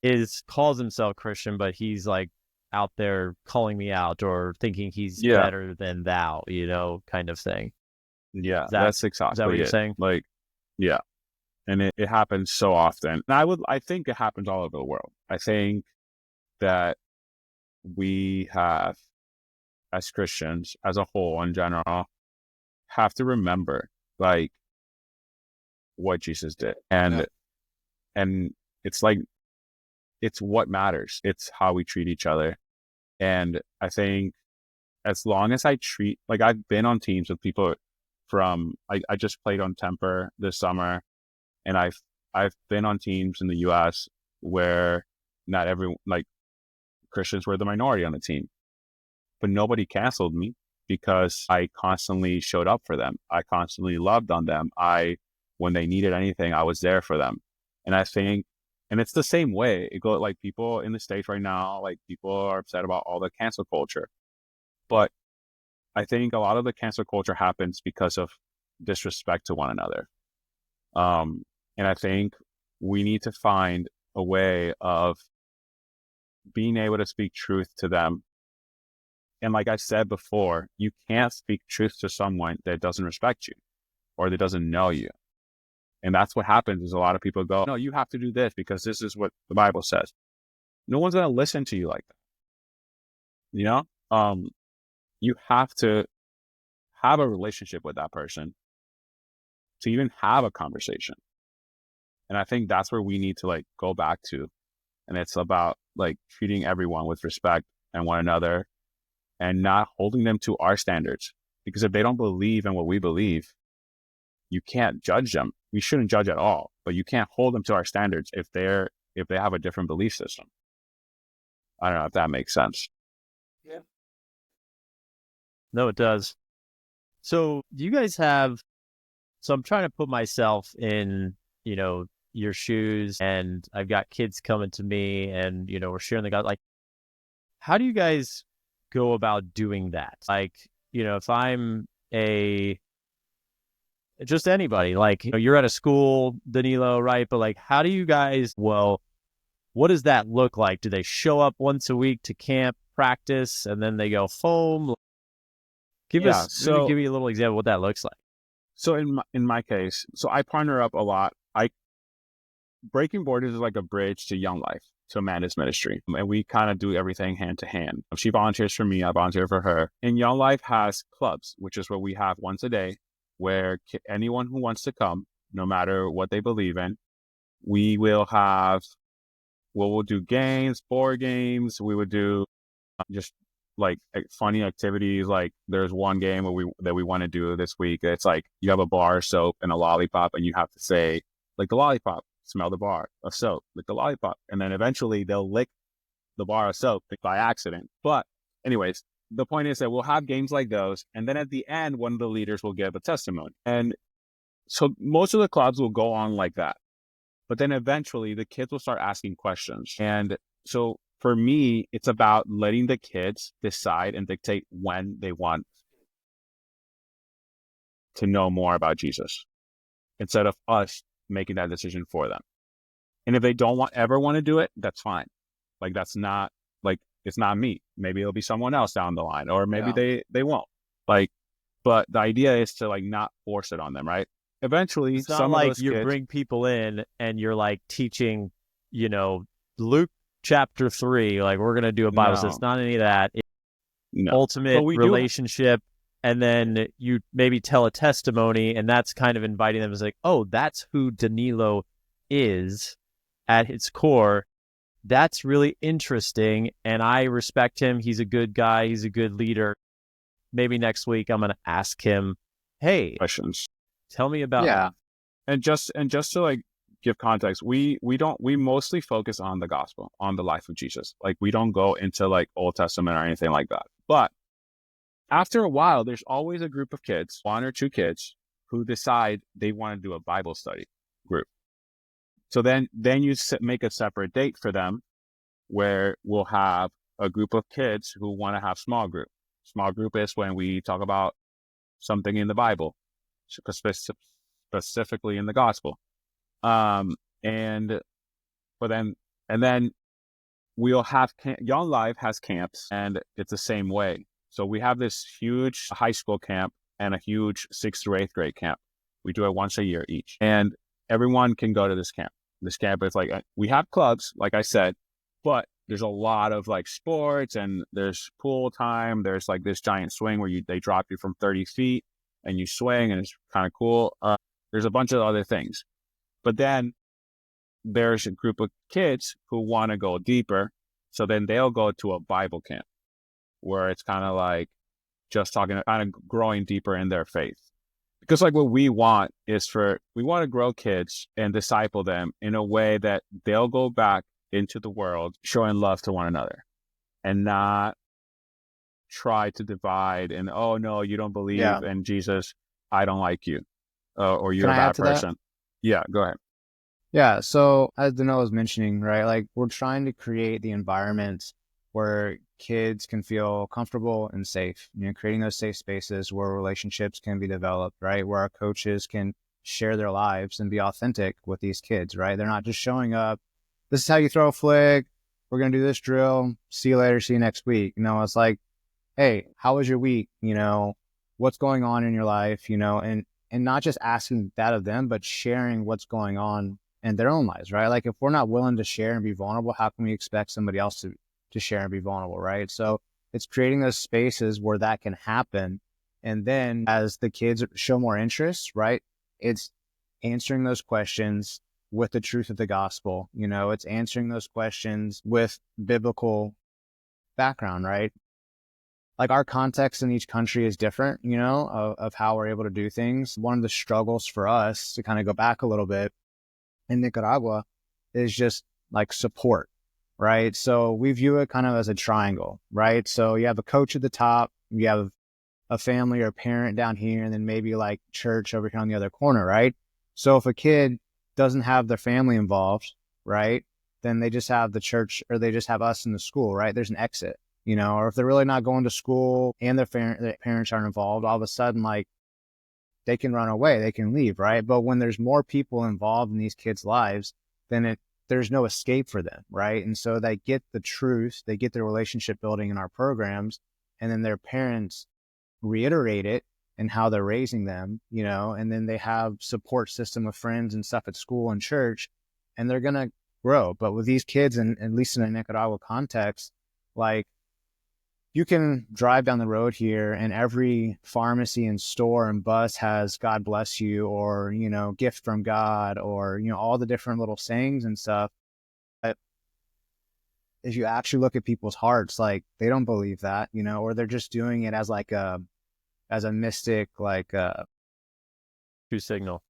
calls himself Christian, but he's like out there calling me out or thinking he's better than thou, kind of thing. Yeah, that's exactly is that what you're saying? Like, yeah. And it happens so often. And I think it happens all over the world. I think that we have, as Christians, as a whole in general, have to remember like what Jesus did. And it's like, it's what matters. It's how we treat each other. And I think as long as like I've been on teams with people I just played on Temper this summer, and I've been on teams in the US where not everyone, like Christians were the minority on the team, but nobody canceled me because I constantly showed up for them. I constantly loved on them. When they needed anything, I was there for them. And I think, and it's the same way. It goes like people in the States right now, like people are upset about all the cancel culture, but I think a lot of the cancel culture happens because of disrespect to one another. And I think we need to find a way of being able to speak truth to them. And like I said before, you can't speak truth to someone that doesn't respect you or that doesn't know you. And that's what happens is a lot of people go, no, you have to do this because this is what the Bible says. No one's going to listen to you like that. You have to have a relationship with that person to even have a conversation. And I think that's where we need to like go back to. And it's about like treating everyone with respect and one another and not holding them to our standards. Because if they don't believe in what we believe, you can't judge them. We shouldn't judge at all, but you can't hold them to our standards if they have a different belief system. I don't know if that makes sense. Yeah. No, it does. So do you guys so I'm trying to put myself in, your shoes, and I've got kids coming to me and, we're sharing the God. Like, how do you guys go about doing that? Like, if I'm just anybody, like, you're at a school, Danilo, right? But like, how do you guys, what does that look like? Do they show up once a week to camp, practice, and then they go home? Give me a little example of what that looks like. So in my case, so I partner up a lot. Breaking Borders is like a bridge to Young Life, to Amanda's ministry. And we kind of do everything hand to hand. She volunteers for me, I volunteer for her. And Young Life has clubs, which is what we have once a day, where anyone who wants to come, no matter what they believe in, we'll do games, board games. We would do just like funny activities. Like there's one game that we want to do this week. It's like you have a bar of soap and a lollipop, and you have to say, like the lollipop, smell the bar of soap, lick the lollipop. And then eventually they'll lick the bar of soap by accident. But anyways, the point is that we'll have games like those. And then at the end, one of the leaders will give a testimony. And so most of the clubs will go on like that. But then eventually the kids will start asking questions. And so for me, it's about letting the kids decide and dictate when they want to know more about Jesus instead of us making that decision for them. And if they don't ever want to do it, that's fine. Like, that's not like, it's not me. Maybe it'll be someone else down the line, or maybe they won't. Like, but the idea is to like not force it on them, right? Eventually, It's not some like of those you kids, bring people in and you're like teaching, Luke chapter 3, like we're going to do a Bible. So No. it's not any of that. It's no. ultimate But we do. relationship. And then you maybe tell a testimony, and that's kind of inviting them as like, oh, that's who Danilo is at its core. That's really interesting. And I respect him. He's a good guy. He's a good leader. Maybe next week I'm going to ask him, hey, Questions. tell me about Yeah. And just to like give context, we mostly focus on the gospel, on the life of Jesus. Like, we don't go into like Old Testament or anything like that. But after a while, there's always a group of kids, 1 or 2 kids, who decide they want to do a Bible study group. So then you make a separate date for them where we'll have a group of kids who want to have small group. Small group is when we talk about something in the Bible, specifically in the gospel. And then we'll have Young Life has camps, and it's the same way. So we have this huge high school camp and a huge 6th through 8th grade camp. We do it once a year each, and everyone can go to this camp. This camp is like, we have clubs, like I said, but there's a lot of like sports, and there's pool time. There's like this giant swing where they drop you from 30 feet and you swing, and it's kind of cool. There's a bunch of other things, but then there's a group of kids who want to go deeper. So then they'll go to a Bible camp where it's kind of like just talking, kind of growing deeper in their faith. Because like what we want is we want to grow kids and disciple them in a way that they'll go back into the world showing love to one another, and not try to divide and, oh no, you don't believe in Jesus, I don't like you, or you're a bad person. Yeah, go ahead. Yeah. So as Danilo was mentioning, right, like we're trying to create the environment where kids can feel comfortable and safe, creating those safe spaces where relationships can be developed, right? Where our coaches can share their lives and be authentic with these kids, right? They're not just showing up, this is how you throw a flag, we're going to do this drill, see you later, see you next week. It's like, hey, how was your week? What's going on in your life, and not just asking that of them, but sharing what's going on in their own lives, right? Like if we're not willing to share and be vulnerable, how can we expect somebody else to share and be vulnerable, right? So it's creating those spaces where that can happen. And then as the kids show more interest, right, it's answering those questions with the truth of the gospel. It's answering those questions with biblical background, right? Like our context in each country is different, of how we're able to do things. One of the struggles for us, to kind of go back a little bit, in Nicaragua is just like support, right? So we view it kind of as a triangle, right? So you have a coach at the top, you have a family or a parent down here, and then maybe like church over here on the other corner, right? So if a kid doesn't have their family involved, right, then they just have the church, or they just have us in the school, right? There's an exit, or if they're really not going to school and their parents aren't involved, all of a sudden, like, they can run away, they can leave, right? But when there's more people involved in these kids' lives, then there's no escape for them, right? And so they get the truth, they get the relationship building in our programs, and then their parents reiterate it and how they're raising them, and then they have support system of friends and stuff at school and church, and they're going to grow. But with these kids, and at least in a Nicaragua context, like, you can drive down the road here and every pharmacy and store and bus has God bless you, or, gift from God, or, all the different little sayings and stuff. But if you actually look at people's hearts, like they don't believe that, or they're just doing it as like as a mystic, like true signal.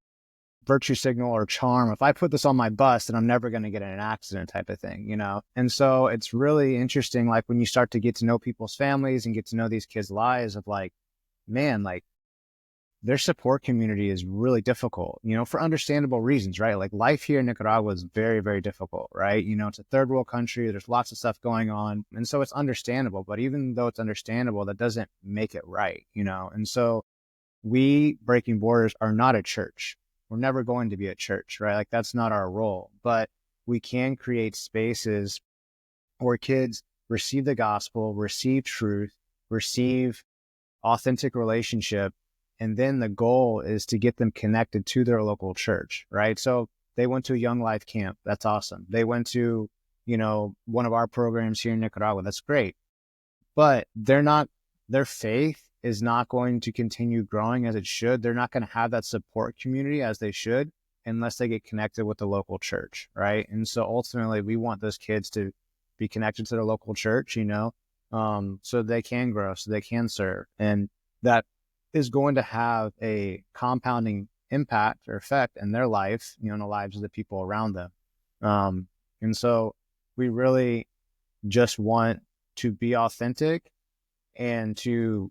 Virtue signal or charm. If I put this on my bus, then I'm never going to get in an accident type of thing, And so it's really interesting, like when you start to get to know people's families and get to know these kids' lives, of like, man, like their support community is really difficult, for understandable reasons, right? Like life here in Nicaragua is very, very difficult, right? It's a third world country. There's lots of stuff going on. And so it's understandable, but even though it's understandable, that doesn't make it right, And so we, Breaking Borders, are not a church. We're never going to be a church, right? Like that's not our role, but we can create spaces where kids receive the gospel, receive truth, receive authentic relationship. And then the goal is to get them connected to their local church, right? So they went to a Young Life camp. That's awesome. They went to, one of our programs here in Nicaragua. That's great. But their faith is not going to continue growing as it should. They're not going to have that support community as they should unless they get connected with the local church, right? And so ultimately, we want those kids to be connected to their local church, so they can grow, so they can serve. And that is going to have a compounding impact or effect in their life, in the lives of the people around them. And so we really just want to be authentic and to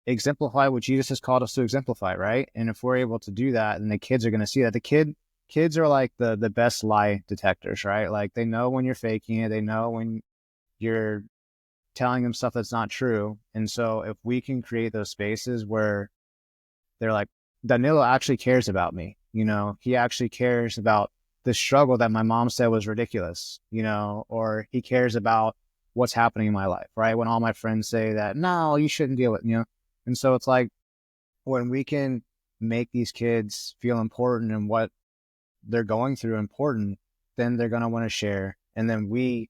exemplify what Jesus has called us to exemplify, right? And if we're able to do that, then the kids are going to see that. Kids are like the best lie detectors, right? Like they know when you're faking it. They know when you're telling them stuff that's not true. And so if we can create those spaces where they're like, Danilo actually cares about me, he actually cares about the struggle that my mom said was ridiculous, or he cares about what's happening in my life, right? When all my friends say that, no, you shouldn't deal with, And so it's like when we can make these kids feel important and what they're going through important, then they're going to want to share. And then we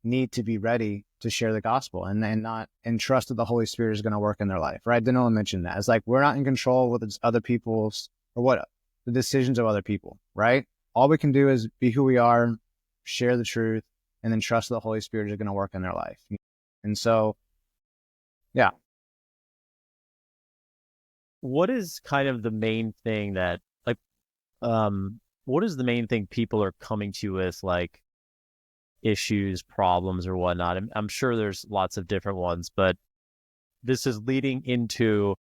need to be ready to share the gospel and trust that the Holy Spirit is going to work in their life, right? Danilo mentioned that. It's like we're not in control with other people's or the decisions of other people, right? All we can do is be who we are, share the truth, and then trust the Holy Spirit is going to work in their life. And so, yeah. What is kind of the main thing that, like, what is the main thing people are coming to you with, like, issues, problems, or whatnot? I'm sure there's lots of different ones, but this is leading into,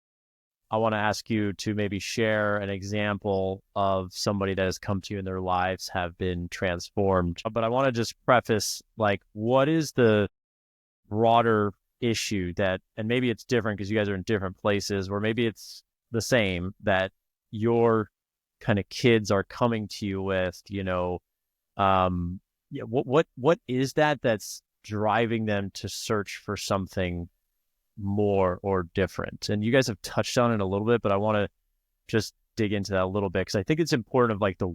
I want to ask you to maybe share an example of somebody that has come to you and their lives have been transformed. But I want to just preface, like, what is the broader issue that, and maybe it's different because you guys are in different places, or maybe it's the same, that your kind of kids are coming to you with, what is that that's driving them to search for something more or different? And you guys have touched on it a little bit, but I want to just dig into that a little bit because I think it's important of like the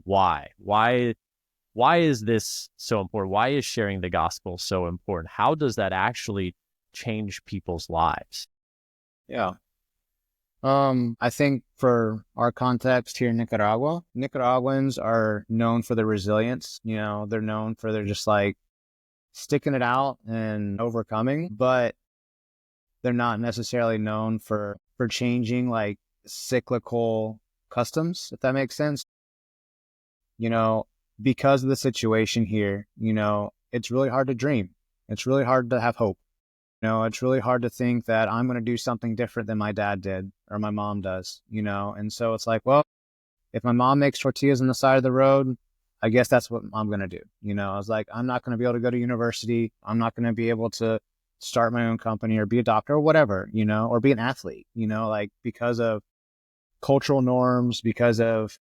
why is this so important? Why is sharing the gospel so important? How does that actually change people's lives? Yeah. I think for our context here in Nicaragua, Nicaraguans are known for their resilience. They're known for their just like sticking it out and overcoming, but they're not necessarily known for changing like cyclical customs, if that makes sense. Because of the situation here, it's really hard to dream. It's really hard to have hope. It's really hard to think that I'm going to do something different than my dad did or my mom does, and so it's like, well, if my mom makes tortillas on the side of the road, I guess that's what I'm going to do. I was like, I'm not going to be able to go to university. I'm not going to be able to start my own company or be a doctor or whatever, or be an athlete, like because of cultural norms, because of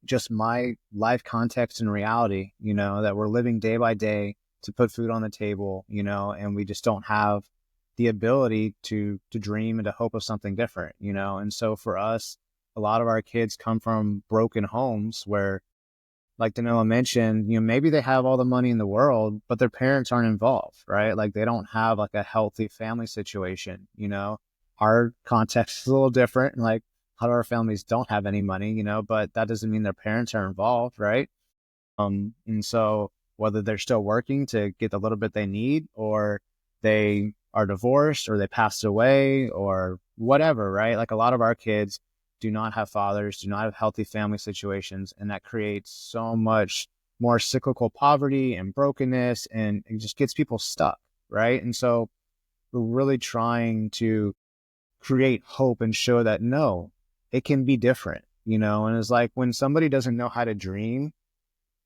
just my life context and reality, that we're living day by day to put food on the table, and we just don't have the ability to dream and to hope of something different, and so for us, a lot of our kids come from broken homes where, like Danilo mentioned, maybe they have all the money in the world, but their parents aren't involved, right? Like they don't have like a healthy family situation, our context is a little different. And like a lot of our families don't have any money, but that doesn't mean their parents are involved, right? And so whether they're still working to get the little bit they need, or they are divorced, or they passed away, or whatever, right? Like a lot of our kids do not have fathers, do not have healthy family situations, and that creates so much more cyclical poverty and brokenness, and it just gets people stuck, right? And so we're really trying to create hope and show that no, it can be different, and it's like when somebody doesn't know how to dream,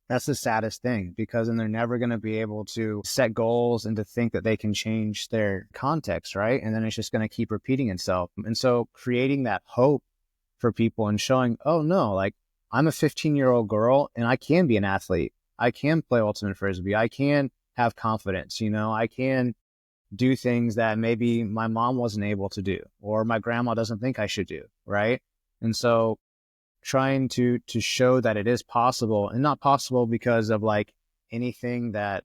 That's the saddest thing, because then they're never going to be able to set goals and to think that they can change their context, right? And then it's just going to keep repeating itself. And so creating that hope for people and showing, oh no, like I'm a 15-year-old girl and I can be an athlete. I can play ultimate Frisbee. I can have confidence, I can do things that maybe my mom wasn't able to do or my grandma doesn't think I should do, right? And so trying to show that it is possible, and not possible because of like anything that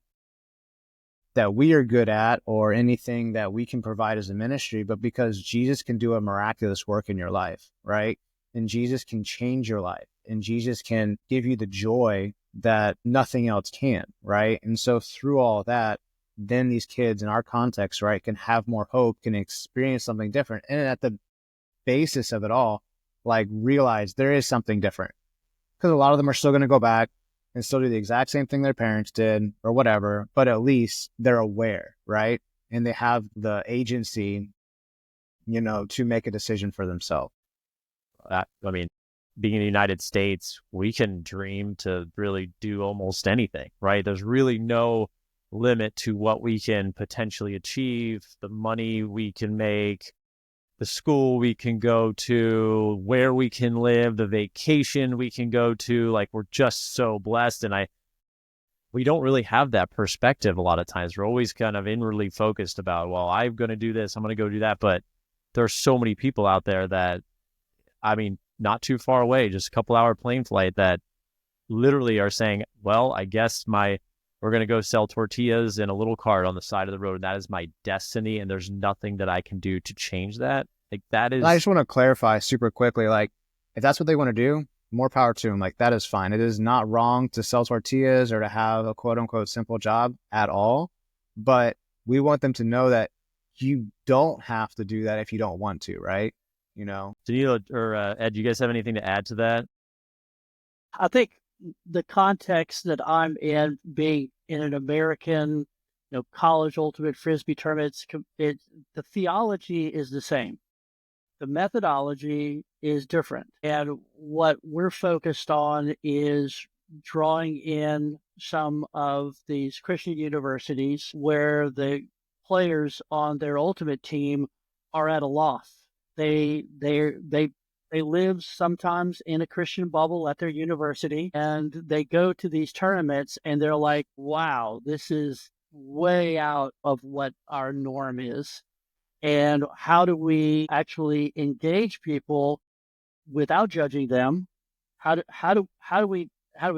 we are good at or anything that we can provide as a ministry, but because Jesus can do a miraculous work in your life, right? And Jesus can change your life, and Jesus can give you the joy that nothing else can, right? And so through all of that, then these kids in our context, right, can have more hope, can experience something different. And at the basis of it all, like realize there is something different, because a lot of them are still going to go back and still do the exact same thing their parents did or whatever, but at least they're aware, right? And they have the agency, to make a decision for themselves. Being in the United States, we can dream to really do almost anything, right? There's really no limit to what we can potentially achieve, the money we can make, the school we can go to, where we can live, the vacation we can go to. Like, we're just so blessed. And we don't really have that perspective a lot of times. We're always kind of inwardly focused about, well, I'm going to do this, I'm going to go do that. But there's so many people out there that, not too far away, just a couple hour plane flight, that literally are saying, well, I guess we're going to go sell tortillas in a little cart on the side of the road, and that is my destiny, and there's nothing that I can do to change that. Like, that is... I just want to clarify super quickly, like, if that's what they want to do, more power to them. Like, that is fine. It is not wrong to sell tortillas or to have a quote-unquote simple job at all, but we want them to know that you don't have to do that if you don't want to, right? Danilo or Ed, do you guys have anything to add to that? I think the context that I'm in, being in an American, college ultimate Frisbee tournament, the theology is the same. The methodology is different. And what we're focused on is drawing in some of these Christian universities where the players on their ultimate team are at a loss. They live sometimes in a Christian bubble at their university, and they go to these tournaments and they're like, wow, this is way out of what our norm is. And how do we actually engage people without judging them? How do we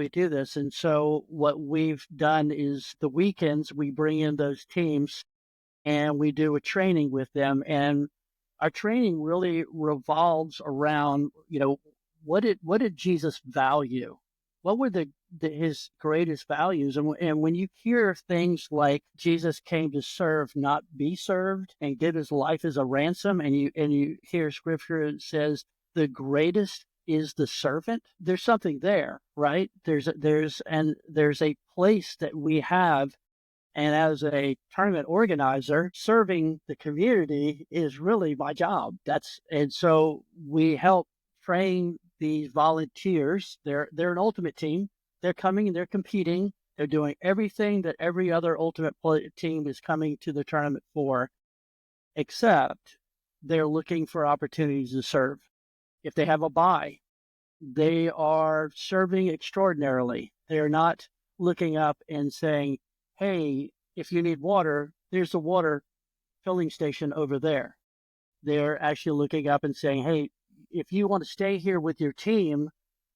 do this? And so what we've done is the weekends we bring in those teams and we do a training with them, and our training really revolves around, what did Jesus value? What were his greatest values? And when you hear things like Jesus came to serve, not be served, and give his life as a ransom, and you hear scripture that says the greatest is the servant, there's something there, right? There's a place that we have. And as a tournament organizer, serving the community is really my job. And so we help train these volunteers. They're an ultimate team. They're coming and they're competing. They're doing everything that every other ultimate team is coming to the tournament for, except they're looking for opportunities to serve. If they have a bye, they are serving extraordinarily. They're not looking up and saying, hey, if you need water, there's a water filling station over there. They're actually looking up and saying, hey, if you want to stay here with your team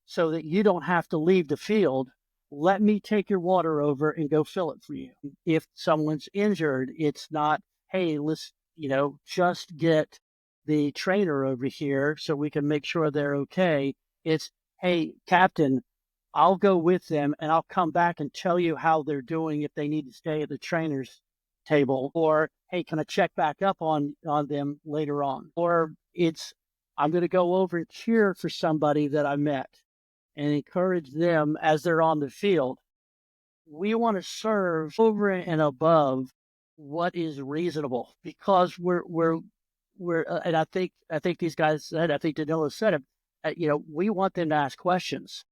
so that you don't have to leave the field, let me take your water over and go fill it for you. If someone's injured, it's not, hey, let's, just get the trainer over here so we can make sure they're okay. It's, hey, captain, I'll go with them and I'll come back and tell you how they're doing if they need to stay at the trainer's table. Or, hey, can I check back up on them later on? Or it's, I'm going to go over and cheer for somebody that I met and encourage them as they're on the field. We want to serve over and above what is reasonable, because we're and I think these guys said, I think Danilo said it, we want them to ask questions.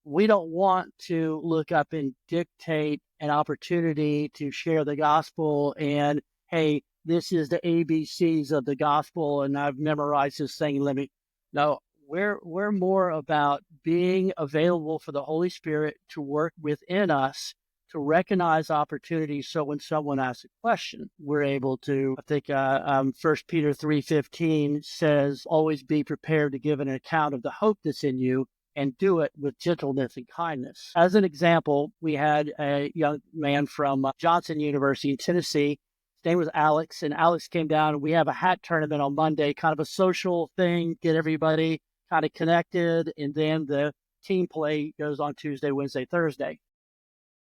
we don't want to look up and dictate an opportunity to share the gospel and, hey, this is the ABCs of the gospel and I've memorized this thing. No, we're more about being available for the Holy Spirit to work within us to recognize opportunities. So when someone asks a question, we're able to, I think, 1 Peter 3:15 says, always be prepared to give an account of the hope that's in you and do it with gentleness and kindness. As an example, we had a young man from Johnson University in Tennessee. His name was Alex, and Alex came down, and we have a hat tournament on Monday, kind of a social thing, get everybody kind of connected, and then the team play goes on Tuesday, Wednesday, Thursday.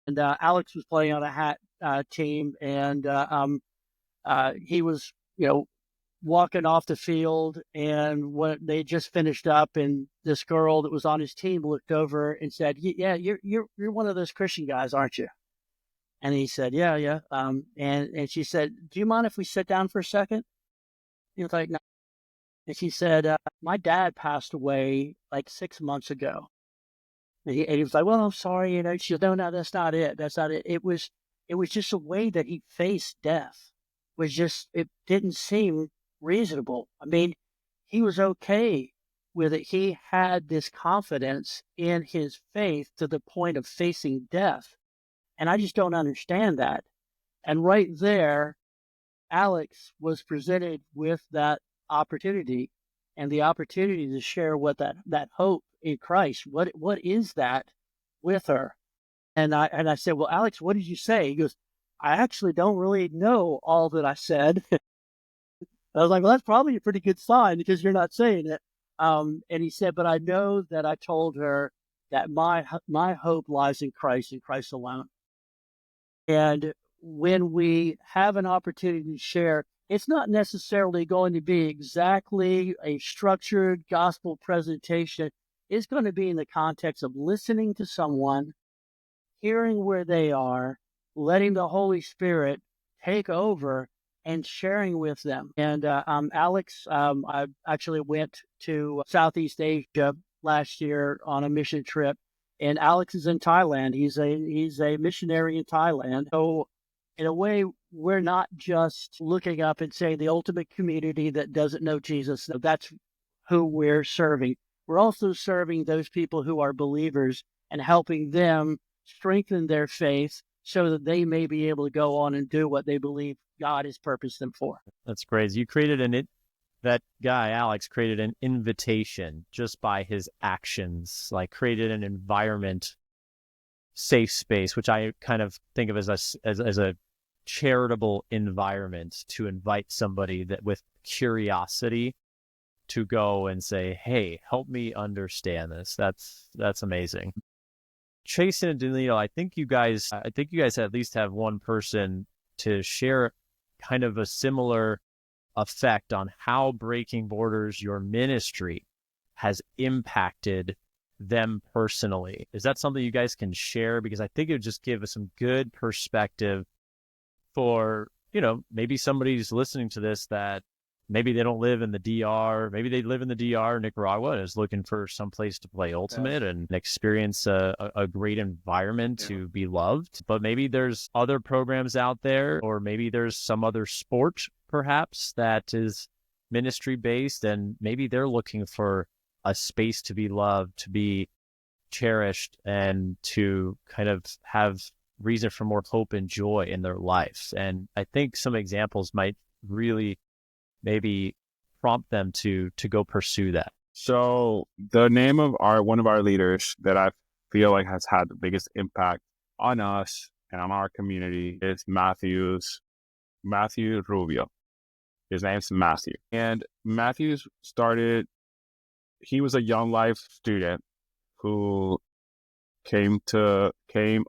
And Alex was playing on a hat team, and he was, walking off the field, and when they just finished up, and this girl that was on his team looked over and said, "Yeah, you're one of those Christian guys, aren't you?" And he said, "Yeah." And she said, "Do you mind if we sit down for a second?" He was like, "No." And she said, "My dad passed away like 6 months ago." And he was like, "Well, I'm sorry." She goes, "No, that's not it. That's not it. It was just a way that he faced death. It didn't seem reasonable. I mean, he was okay with it. He had this confidence in his faith to the point of facing death. And I just don't understand that." And right there, Alex was presented with that opportunity and the opportunity to share what that hope in Christ. What is that with her? And I said, "Well, Alex, what did you say?" He goes, "I actually don't really know all that I said." I was like, "Well, that's probably a pretty good sign because you're not saying it." And he said, "But I know that I told her that my hope lies in Christ alone." And when we have an opportunity to share, it's not necessarily going to be exactly a structured gospel presentation. It's going to be in the context of listening to someone, hearing where they are, letting the Holy Spirit take over and sharing with them. And Alex, I actually went to Southeast Asia last year on a mission trip, and Alex is in Thailand. He's a missionary in Thailand. So in a way, we're not just looking up and saying the ultimate community that doesn't know Jesus. That's who we're serving. We're also serving those people who are believers and helping them strengthen their faith so that they may be able to go on and do what they believe God has purposed them for. That's crazy. You created that guy, Alex, created an invitation just by his actions, like created an environment, safe space, which I kind of think of as a charitable environment to invite somebody that with curiosity to go and say, "Hey, help me understand this." That's amazing. Chasen and Danilo, I think you guys at least have one person to share kind of a similar effect on how Breaking Borders, your ministry, has impacted them personally. Is that something you guys can share? Because I think it would just give us some good perspective for, maybe somebody's listening to this that maybe they don't live in the DR, maybe they live in the DR, Nicaragua, and is looking for some place to play Ultimate and experience a great environment to be loved. But maybe there's other programs out there, or maybe there's some other sport perhaps that is ministry based, and maybe they're looking for a space to be loved, to be cherished, and to kind of have reason for more hope and joy in their life. And I think some examples might really maybe prompt them to go pursue that. So the name of one of our leaders that I feel like has had the biggest impact on us and on our community is Matthew Rubio. His name's Matthew. And Matthew he was a Young Life student who came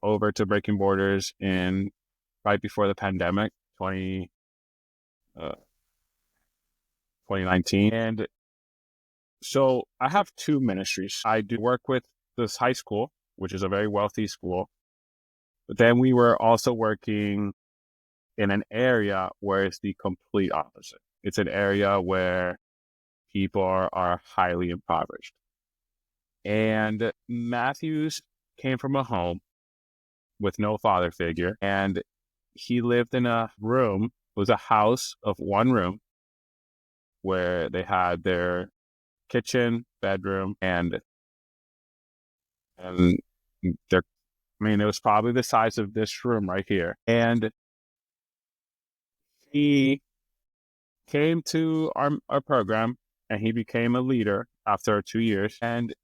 over to Breaking Borders right before the pandemic, 2019. And so I have two ministries. I do work with this high school, which is a very wealthy school. But then we were also working in an area where it's the complete opposite. It's an area where people are highly impoverished. And Matthews came from a home with no father figure, and he lived in a room. It was a house of one room where they had their kitchen, bedroom, and their, it was probably the size of this room right here. And he came to our program, and he became a leader after 2 years. And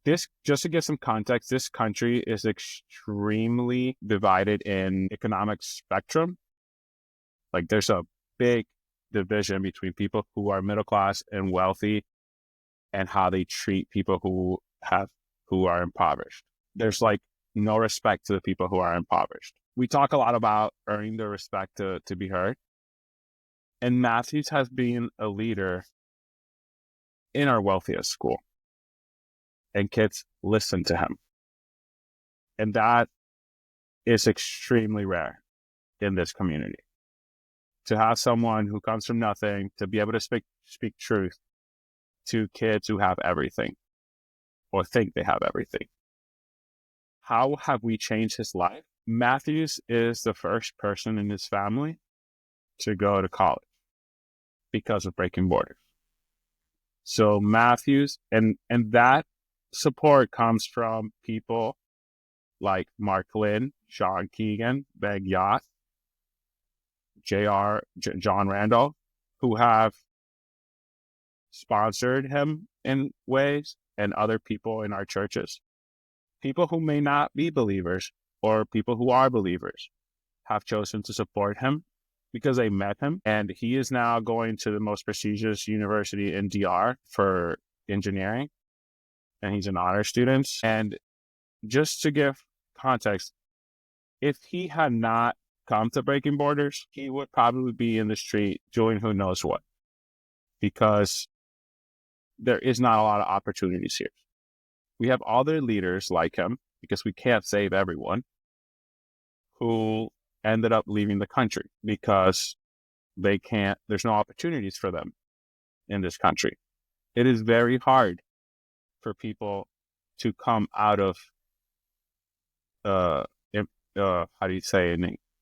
this, just to give some context, this country is extremely divided in economic spectrum. Like, there's a big division between people who are middle class and wealthy and how they treat people who are impoverished. There's like no respect to the people who are impoverished. We talk a lot about earning the respect to be heard. And Matthews has been a leader in our wealthiest school. And kids listen to him. And that is extremely rare in this community. To have someone who comes from nothing to be able to speak truth to kids who have everything or think they have everything. How have we changed his life? Matthews is the first person in his family to go to college because of Breaking Borders. So Matthews, and that support comes from people like Mark Lynn, Sean Keegan, Beg Yacht, John Randolph, who have sponsored him in ways, and other people in our churches. People who may not be believers or people who are believers have chosen to support him because they met him. And he is now going to the most prestigious university in DR for engineering. And he's an honor student. And just to give context, if he had not come to Breaking Borders, he would probably be in the street doing who knows what, because there is not a lot of opportunities here. We have other leaders like him, because we can't save everyone, who ended up leaving the country because there's no opportunities for them in this country. It is very hard for people to come out of,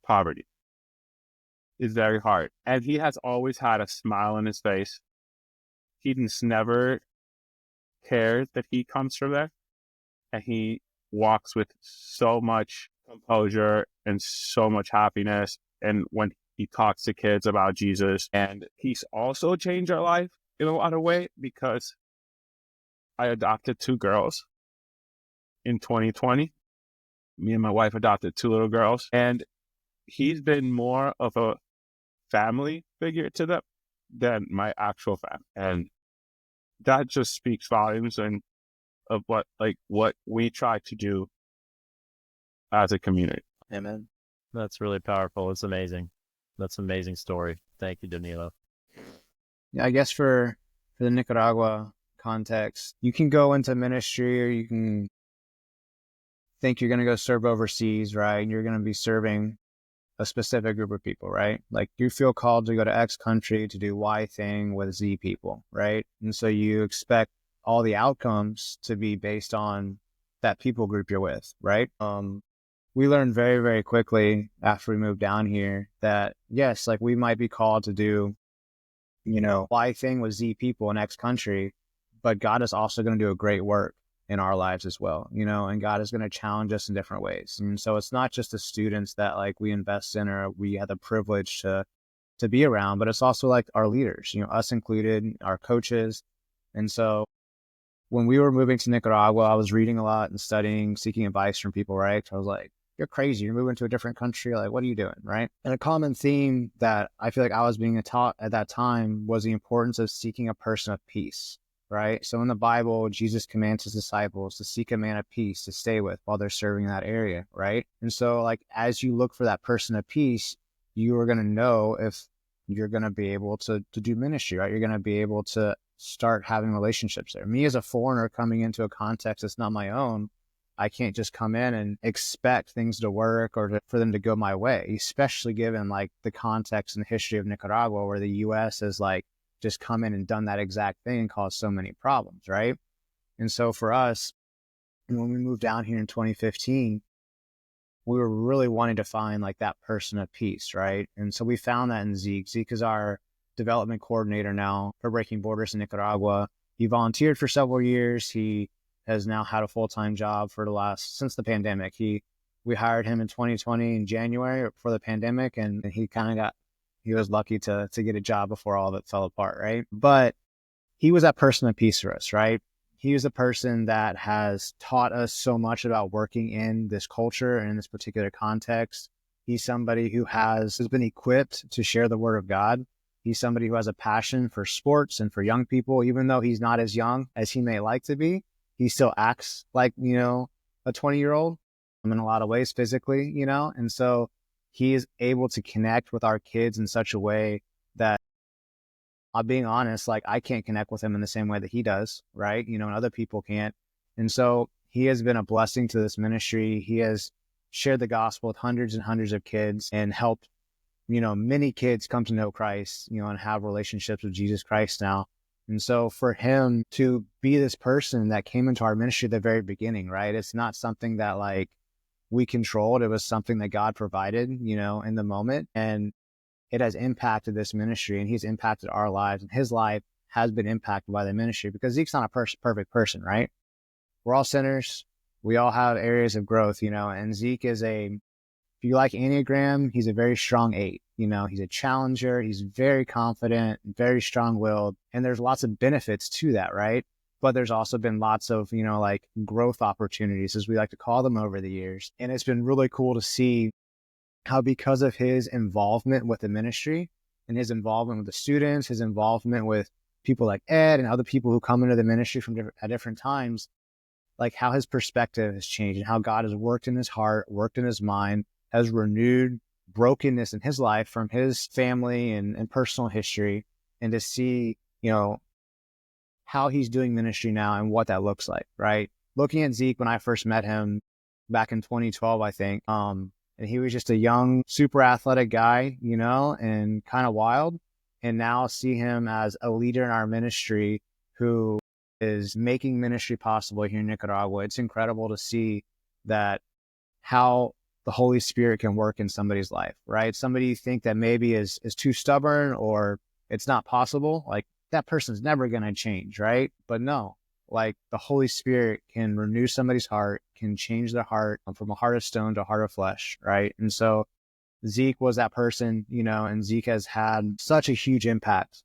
poverty. It's very hard. And he has always had a smile on his face. He's never cared that he comes from there. And he walks with so much composure and so much happiness. And when he talks to kids about Jesus, and he's also changed our life in a lot of ways, because I adopted 2 girls in 2020. Me and my wife adopted 2 little girls, and he's been more of a family figure to them than my actual family. And that just speaks volumes and of what we try to do as a community. Amen. That's really powerful. It's amazing. That's an amazing story. Thank you, Danilo. Yeah, I guess for the Nicaragua context, you can go into ministry, or you can think you're going to go serve overseas, right? And you're going to be serving a specific group of people, right? Like, you feel called to go to X country to do Y thing with Z people, right? And so you expect all the outcomes to be based on that people group you're with, right? We learned very, very quickly after we moved down here that, yes, like, we might be called to do, Y thing with Z people in X country, but God is also going to do a great work in our lives as well, and God is going to challenge us in different ways. And so it's not just the students that like we invest in or we have the privilege to be around, but it's also like our leaders, us included, our coaches. And so when we were moving to Nicaragua, I was reading a lot and studying, seeking advice from people, right? I was like, you're crazy. You're moving to a different country. Like, what are you doing? Right. And a common theme that I feel like I was being taught at that time was the importance of seeking a person of peace. Right. So in the Bible, Jesus commands his disciples to seek a man of peace to stay with while they're serving in that area. Right. And so, like, as you look for that person of peace, you are going to know if you're going to be able to do ministry, right? You're going to be able to start having relationships there. Me as a foreigner coming into a context that's not my own, I can't just come in and expect things to work or for them to go my way, especially given like the context and history of Nicaragua, where the U.S. has like just come in and done that exact thing and caused so many problems, right? And so for us, when we moved down here in 2015, we were really wanting to find like that person of peace, right? And so we found that in Zeke. Zeke is our development coordinator now for Breaking Borders in Nicaragua. He volunteered for several years. He has now had a full-time job since the pandemic. We hired him in 2020 in January before the pandemic, and he was lucky to get a job before all of it fell apart, right? But he was that person of peace for us, right? He was a person that has taught us so much about working in this culture and in this particular context. He's somebody who has been equipped to share the word of God. He's somebody who has a passion for sports and for young people. Even though he's not as young as he may like to be, he still acts like, a 20-year-old in a lot of ways physically, and so he is able to connect with our kids in such a way that, I'm being honest, like I can't connect with him in the same way that he does, right? And other people can't. And so he has been a blessing to this ministry. He has shared the gospel with hundreds and hundreds of kids and helped, many kids come to know Christ, and have relationships with Jesus Christ now. And so for him to be this person that came into our ministry at the very beginning, right? It's not something that like we controlled. It was something that God provided, in the moment. And it has impacted this ministry, and he's impacted our lives, and his life has been impacted by the ministry, because Zeke's not a perfect person, right? We're all sinners. We all have areas of growth, and Zeke is if you like Enneagram, he's a very strong 8. He's a challenger. He's very confident, very strong-willed, and there's lots of benefits to that, right? But there's also been lots of, like growth opportunities, as we like to call them, over the years. And it's been really cool to see how, because of his involvement with the ministry and his involvement with the students, his involvement with people like Ed and other people who come into the ministry at different times, like how his perspective has changed and how God has worked in his heart, worked in his mind, has renewed brokenness in his life from his family and personal history, and to see, how he's doing ministry now and what that looks like, right? Looking at Zeke when I first met him back in 2012, I think, and he was just a young, super athletic guy, and kind of wild. And now see him as a leader in our ministry who is making ministry possible here in Nicaragua. It's incredible to see that how the Holy Spirit can work in somebody's life, right? Somebody you think that maybe is too stubborn or it's not possible, like that person's never going to change, right? But no, like the Holy Spirit can renew somebody's heart, can change their heart from a heart of stone to a heart of flesh, right? And so Zeke was that person, and Zeke has had such a huge impact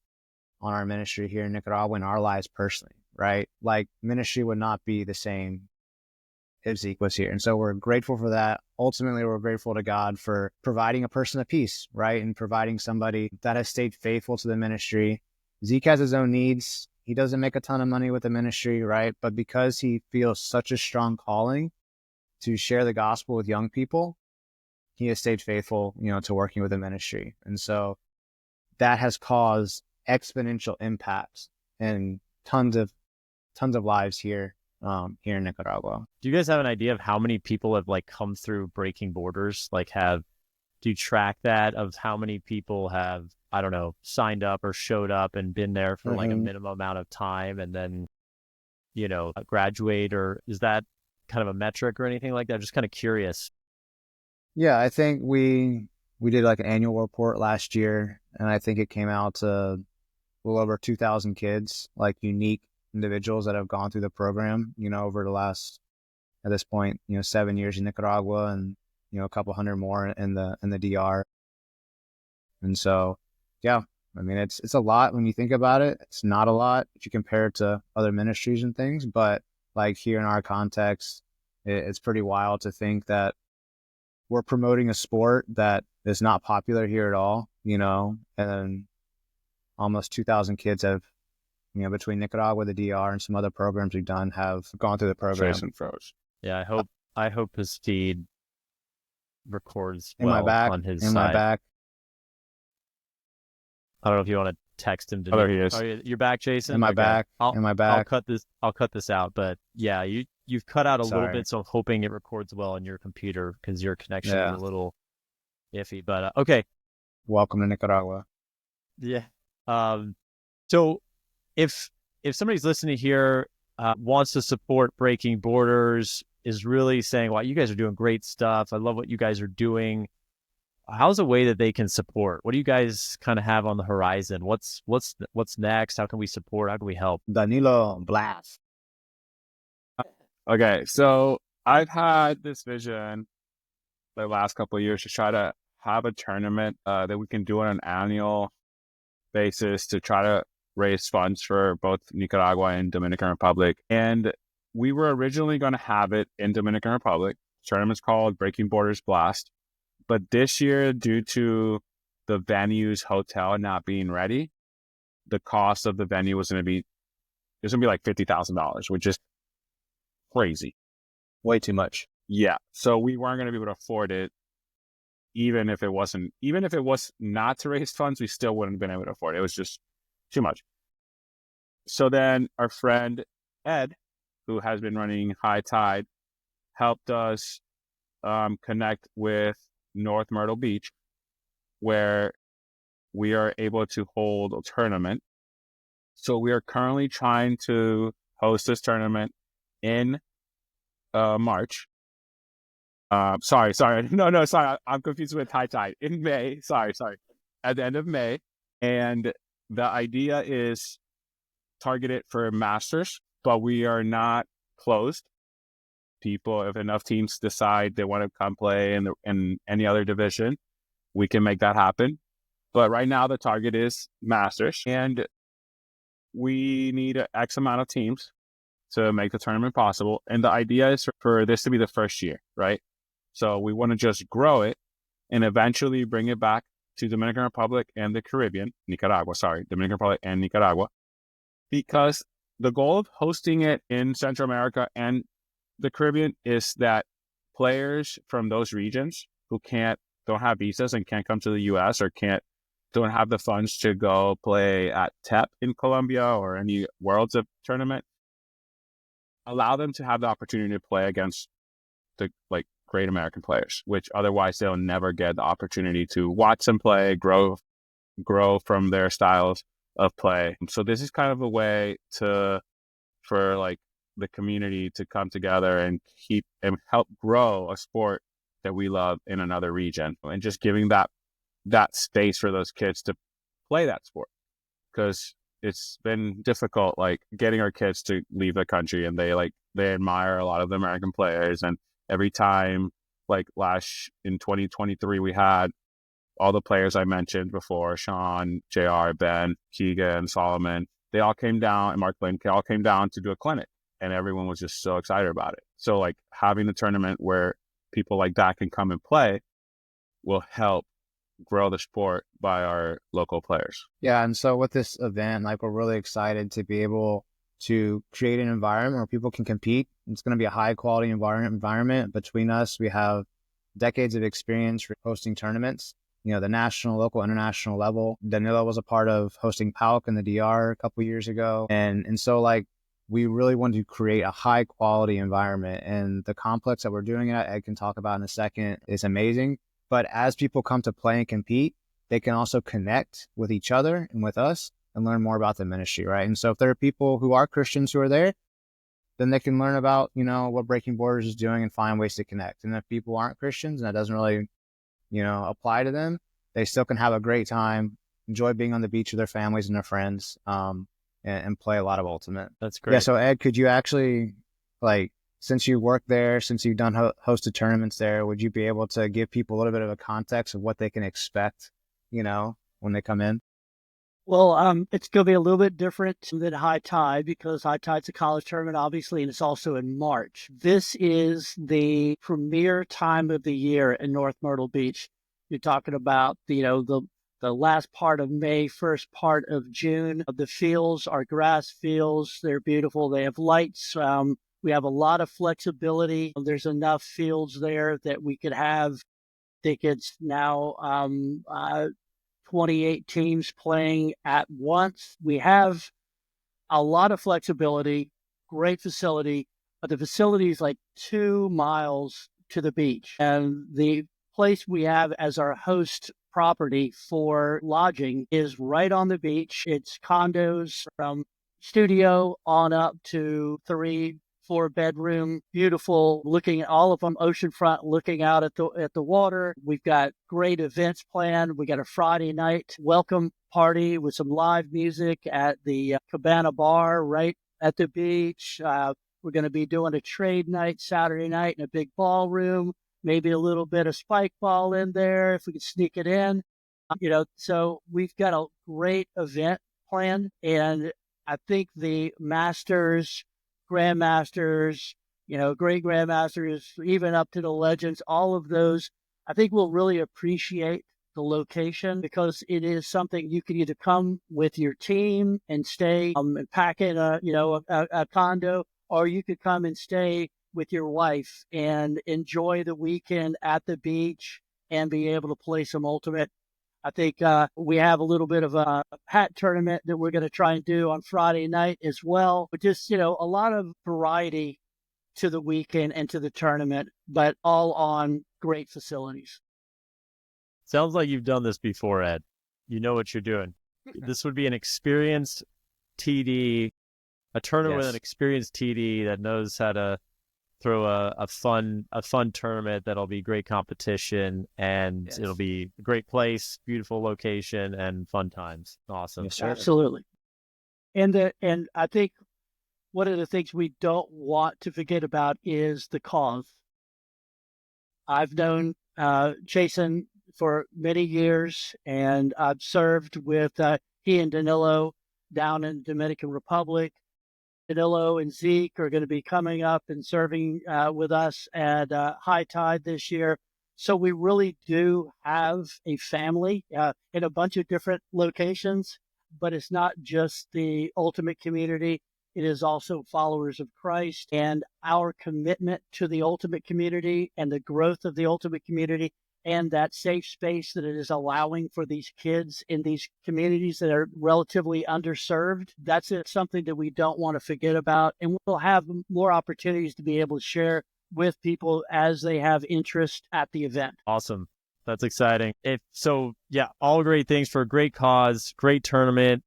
on our ministry here in Nicaragua and our lives personally, right? Like ministry would not be the same if Zeke was here. And so we're grateful for that. Ultimately, we're grateful to God for providing a person of peace, right? And providing somebody that has stayed faithful to the ministry. Zeke has his own needs. He doesn't make a ton of money with the ministry, right? But because he feels such a strong calling to share the gospel with young people, he has stayed faithful, to working with the ministry. And so that has caused exponential impacts and tons of lives here in Nicaragua. Do you guys have an idea of how many people have like come through Breaking Borders? Do you track that, of how many people have, I don't know, signed up or showed up and been there for like a minimum amount of time and then, graduate? Or is that kind of a metric or anything like that? Just kind of curious. Yeah, I think we did like an annual report last year, and I think it came out to a little over 2,000 kids, like unique individuals that have gone through the program, over the last, at this point, 7 years in Nicaragua, and a couple hundred more in the DR. And so, yeah, I mean, it's a lot when you think about it. It's not a lot if you compare it to other ministries and things, but like here in our context, it's pretty wild to think that we're promoting a sport that is not popular here at all, and almost 2,000 kids have, between Nicaragua, the DR, and some other programs we've done, have gone through the program. Chasen froze. Yeah, I hope his feed records In my back, on his in side. my back. I don't know if you want to text him. Oh, there he is. Oh, you're back, Chasen? In my back. In my back. I'll cut this out. But yeah, you've cut out a little Sorry. bit, so I'm hoping it records well on your computer because your connection Yeah. is a little iffy. But okay. Welcome to Nicaragua. Yeah. So if somebody's listening here wants to support Breaking Borders, is really saying, wow, you guys are doing great stuff. I love what you guys are doing. How's a way that they can support? What do you guys kind of have on the horizon? What's next? How can we support? How can we help? Danilo Blast. Okay, so I've had this vision the last couple of years to try to have a tournament that we can do on an annual basis to try to raise funds for both Nicaragua and Dominican Republic. And we were originally going to have it in Dominican Republic. The tournament's called Breaking Borders Blast. But this year, due to the venue's hotel not being ready, the cost of the venue was going to be, it's going to be like $50,000, which is crazy. Way too much. Yeah. So we weren't going to be able to afford it. Even if it was not to raise funds, we still wouldn't have been able to afford it. It was just too much. So then our friend Ed, who has been running High Tide, helped us connect with North Myrtle Beach, where we are able to hold a tournament. So we are currently trying to host this tournament in March. Sorry. No, sorry. I'm confused with High Tide. In May. Sorry. At the end of May. And the idea is targeted for Masters, but we are not closed. People, if enough teams decide they want to come play in any other division, we can make that happen. But right now the target is Masters, and we need X amount of teams to make the tournament possible. And the idea is for this to be the first year, right? So we want to just grow it and eventually bring it back to Dominican Republic and the Caribbean, Dominican Republic and Nicaragua, because the goal of hosting it in Central America and the Caribbean is that players from those regions who don't have visas and can't come to the U.S. or don't have the funds to go play at TEP in Colombia or any Worlds of tournament, allow them to have the opportunity to play against the great American players, which otherwise they'll never get the opportunity to watch them play, grow from their styles of play. So this is kind of a way for the community to come together and help grow a sport that we love in another region, and just giving that space for those kids to play that sport, because it's been difficult getting our kids to leave the country, and they admire a lot of the American players. And every time, in 2023, we had all the players I mentioned before, Sean, JR, Ben, Keegan, Solomon, they all came down, and Mark Lynn, they all came down to do a clinic, and everyone was just so excited about it. So having a tournament where people like that can come and play will help grow the sport by our local players. Yeah, and so with this event, we're really excited to be able to create an environment where people can compete. It's going to be a high quality environment. Between us, we have decades of experience for hosting tournaments, the national, local, international level. Danilo was a part of hosting PALC in the DR a couple years ago. And so we really want to create a high quality environment, and the complex that we're doing it, Ed can talk about in a second, is amazing. But as people come to play and compete, they can also connect with each other and with us and learn more about the ministry, right? And so if there are people who are Christians who are there, then they can learn about, what Breaking Borders is doing and find ways to connect. And if people aren't Christians and that doesn't really, apply to them, they still can have a great time, enjoy being on the beach with their families and their friends, and play a lot of Ultimate. That's great. Yeah. So Ed, could you actually, since you work there, since you've done hosted tournaments there, would you be able to give people a little bit of a context of what they can expect, when they come in? Well, it's going to be a little bit different than High Tide, because High Tide's a college tournament, obviously, and it's also in March. This is the premier time of the year in North Myrtle Beach. You're talking about, the last part of May, first part of June. The fields are grass fields. They're beautiful. They have lights. We have a lot of flexibility. There's enough fields there that we could have, I think it's now 28 teams playing at once. We have a lot of flexibility, great facility, but the facility is 2 miles to the beach. And the place we have as our host property for lodging is right on the beach. It's condos from studio on up to 3-4 bedroom, beautiful, looking at all of them oceanfront, looking out at the water. We've got great events planned. We got a Friday night welcome party with some live music at the Cabana Bar right at the beach. We're going to be doing a trade night Saturday night in a big ballroom, maybe a little bit of spike ball in there if we could sneak it in. So we've got a great event planned, and I think the masters, grandmasters, great grandmasters, even up to the legends, all of those, I think will really appreciate the location because it is something you can either come with your team and stay and pack in a condo, or you could come and stay with your wife and enjoy the weekend at the beach and be able to play some ultimate. I think we have a little bit of a hat tournament that we're going to try and do on Friday night as well. But just, a lot of variety to the weekend and to the tournament, but all on great facilities. Sounds like you've done this before, Ed. You know what you're doing. This would be an experienced TD, a tournament with an experienced TD that knows how to throw a fun tournament that'll be great competition, and it'll be a great place, beautiful location, and fun times. Awesome. Yes, sir. Absolutely. And I think one of the things we don't want to forget about is the cause. I've known Chasen for many years, and I've served with he and Danilo down in the Dominican Republic. Danilo and Zeke are going to be coming up and serving with us at High Tide this year. So we really do have a family in a bunch of different locations, but it's not just the ultimate community. It is also followers of Christ, and our commitment to the ultimate community and the growth of the ultimate community and that safe space that it is allowing for these kids in these communities that are relatively underserved. That's something that we don't want to forget about. And we'll have more opportunities to be able to share with people as they have interest at the event. Awesome. That's exciting. All great things for a great cause, great tournament.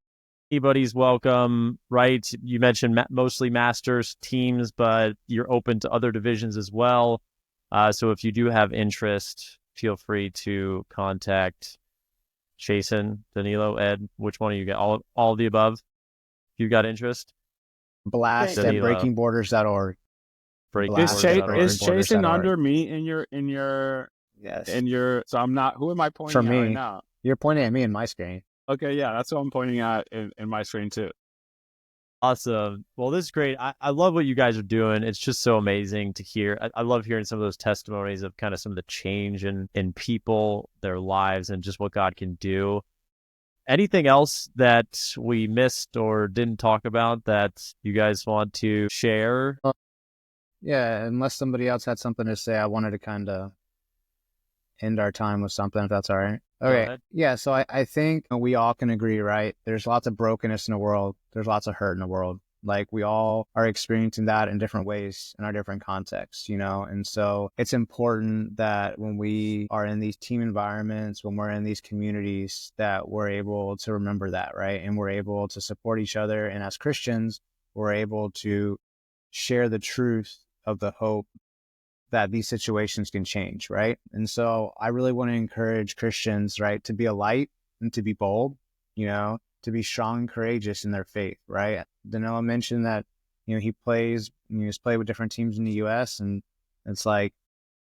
Anybody's welcome, right? You mentioned mostly masters teams, but you're open to other divisions as well. So if you do have interest, feel free to contact Chasen, Danilo, Ed. Which one of you got? All of the above? If you got interest? Blast at breakingborders.org. Is Chasen under me in your Yes. So I'm not, who am I pointing For at me, right now? You're pointing at me in my screen. Okay, yeah, that's what I'm pointing at in my screen too. Awesome. Well, this is great. I love what you guys are doing. It's just so amazing to hear. I love hearing some of those testimonies of kind of some of the change in people, their lives, and just what God can do. Anything else that we missed or didn't talk about that you guys want to share? Yeah, unless somebody else had something to say, I wanted to kind of end our time with something, if that's all right. Okay. Yeah, so I think we all can agree, right? There's lots of brokenness in the world. There's lots of hurt in the world. Like, we all are experiencing that in different ways in our different contexts, And so it's important that when we are in these team environments, when we're in these communities, that we're able to remember that, right? And we're able to support each other. And as Christians, we're able to share the truth of the hope that these situations can change, right? And so I really want to encourage Christians, right, to be a light and to be bold, to be strong and courageous in their faith, right? Danilo mentioned that, he's played with different teams in the U.S., and it's like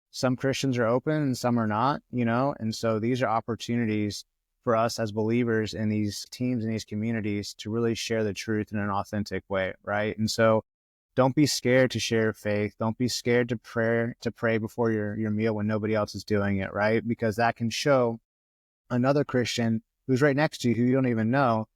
some Christians are open and some are not, and so these are opportunities for us as believers in these teams and these communities to really share the truth in an authentic way, right? And so don't be scared to share faith. Don't be scared to pray before your meal when nobody else is doing it, right? Because that can show another Christian who's right next to you, who you don't even know,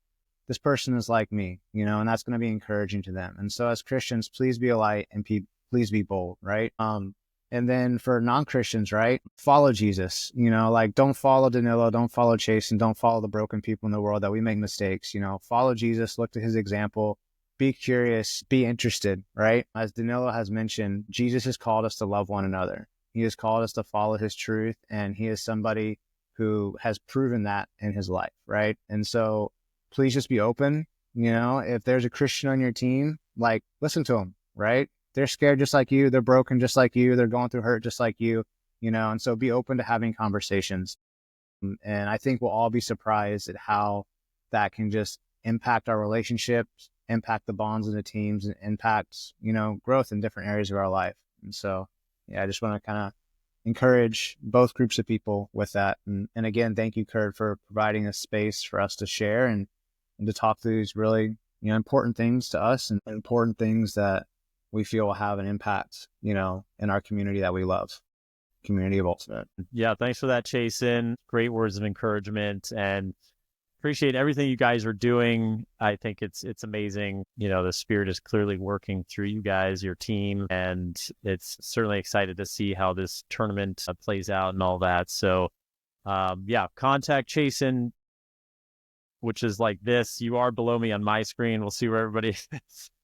this person is like me, and that's going to be encouraging to them. And so as Christians, please be a light and please be bold, right? And then for non-Christians, right, follow Jesus, don't follow Danilo, don't follow Chasen, don't follow the broken people in the world that we make mistakes, follow Jesus, look to his example. Be curious, be interested, right? As Danilo has mentioned, Jesus has called us to love one another. He has called us to follow his truth, and he is somebody who has proven that in his life, right? And so please just be open if there's a Christian on your team, like, listen to them, right? They're scared just like you. They're broken just like you. They're going through hurt just like you, and so be open to having conversations. And I think we'll all be surprised at how that can just impact our relationships, impact the bonds in the teams, and impact, growth in different areas of our life. And so, yeah, I just want to kind of encourage both groups of people with that. And again, thank you, Kurt, for providing a space for us to share and to talk through these really, important things to us and important things that we feel will have an impact, in our community that we love, community of Ultimate. Yeah, thanks for that, Chasen. Great words of encouragement, and appreciate everything you guys are doing. I think it's amazing. The Spirit is clearly working through you guys, your team, and it's certainly excited to see how this tournament plays out and all that. So, contact Chasen, which is like this. You are below me on my screen. We'll see where everybody is.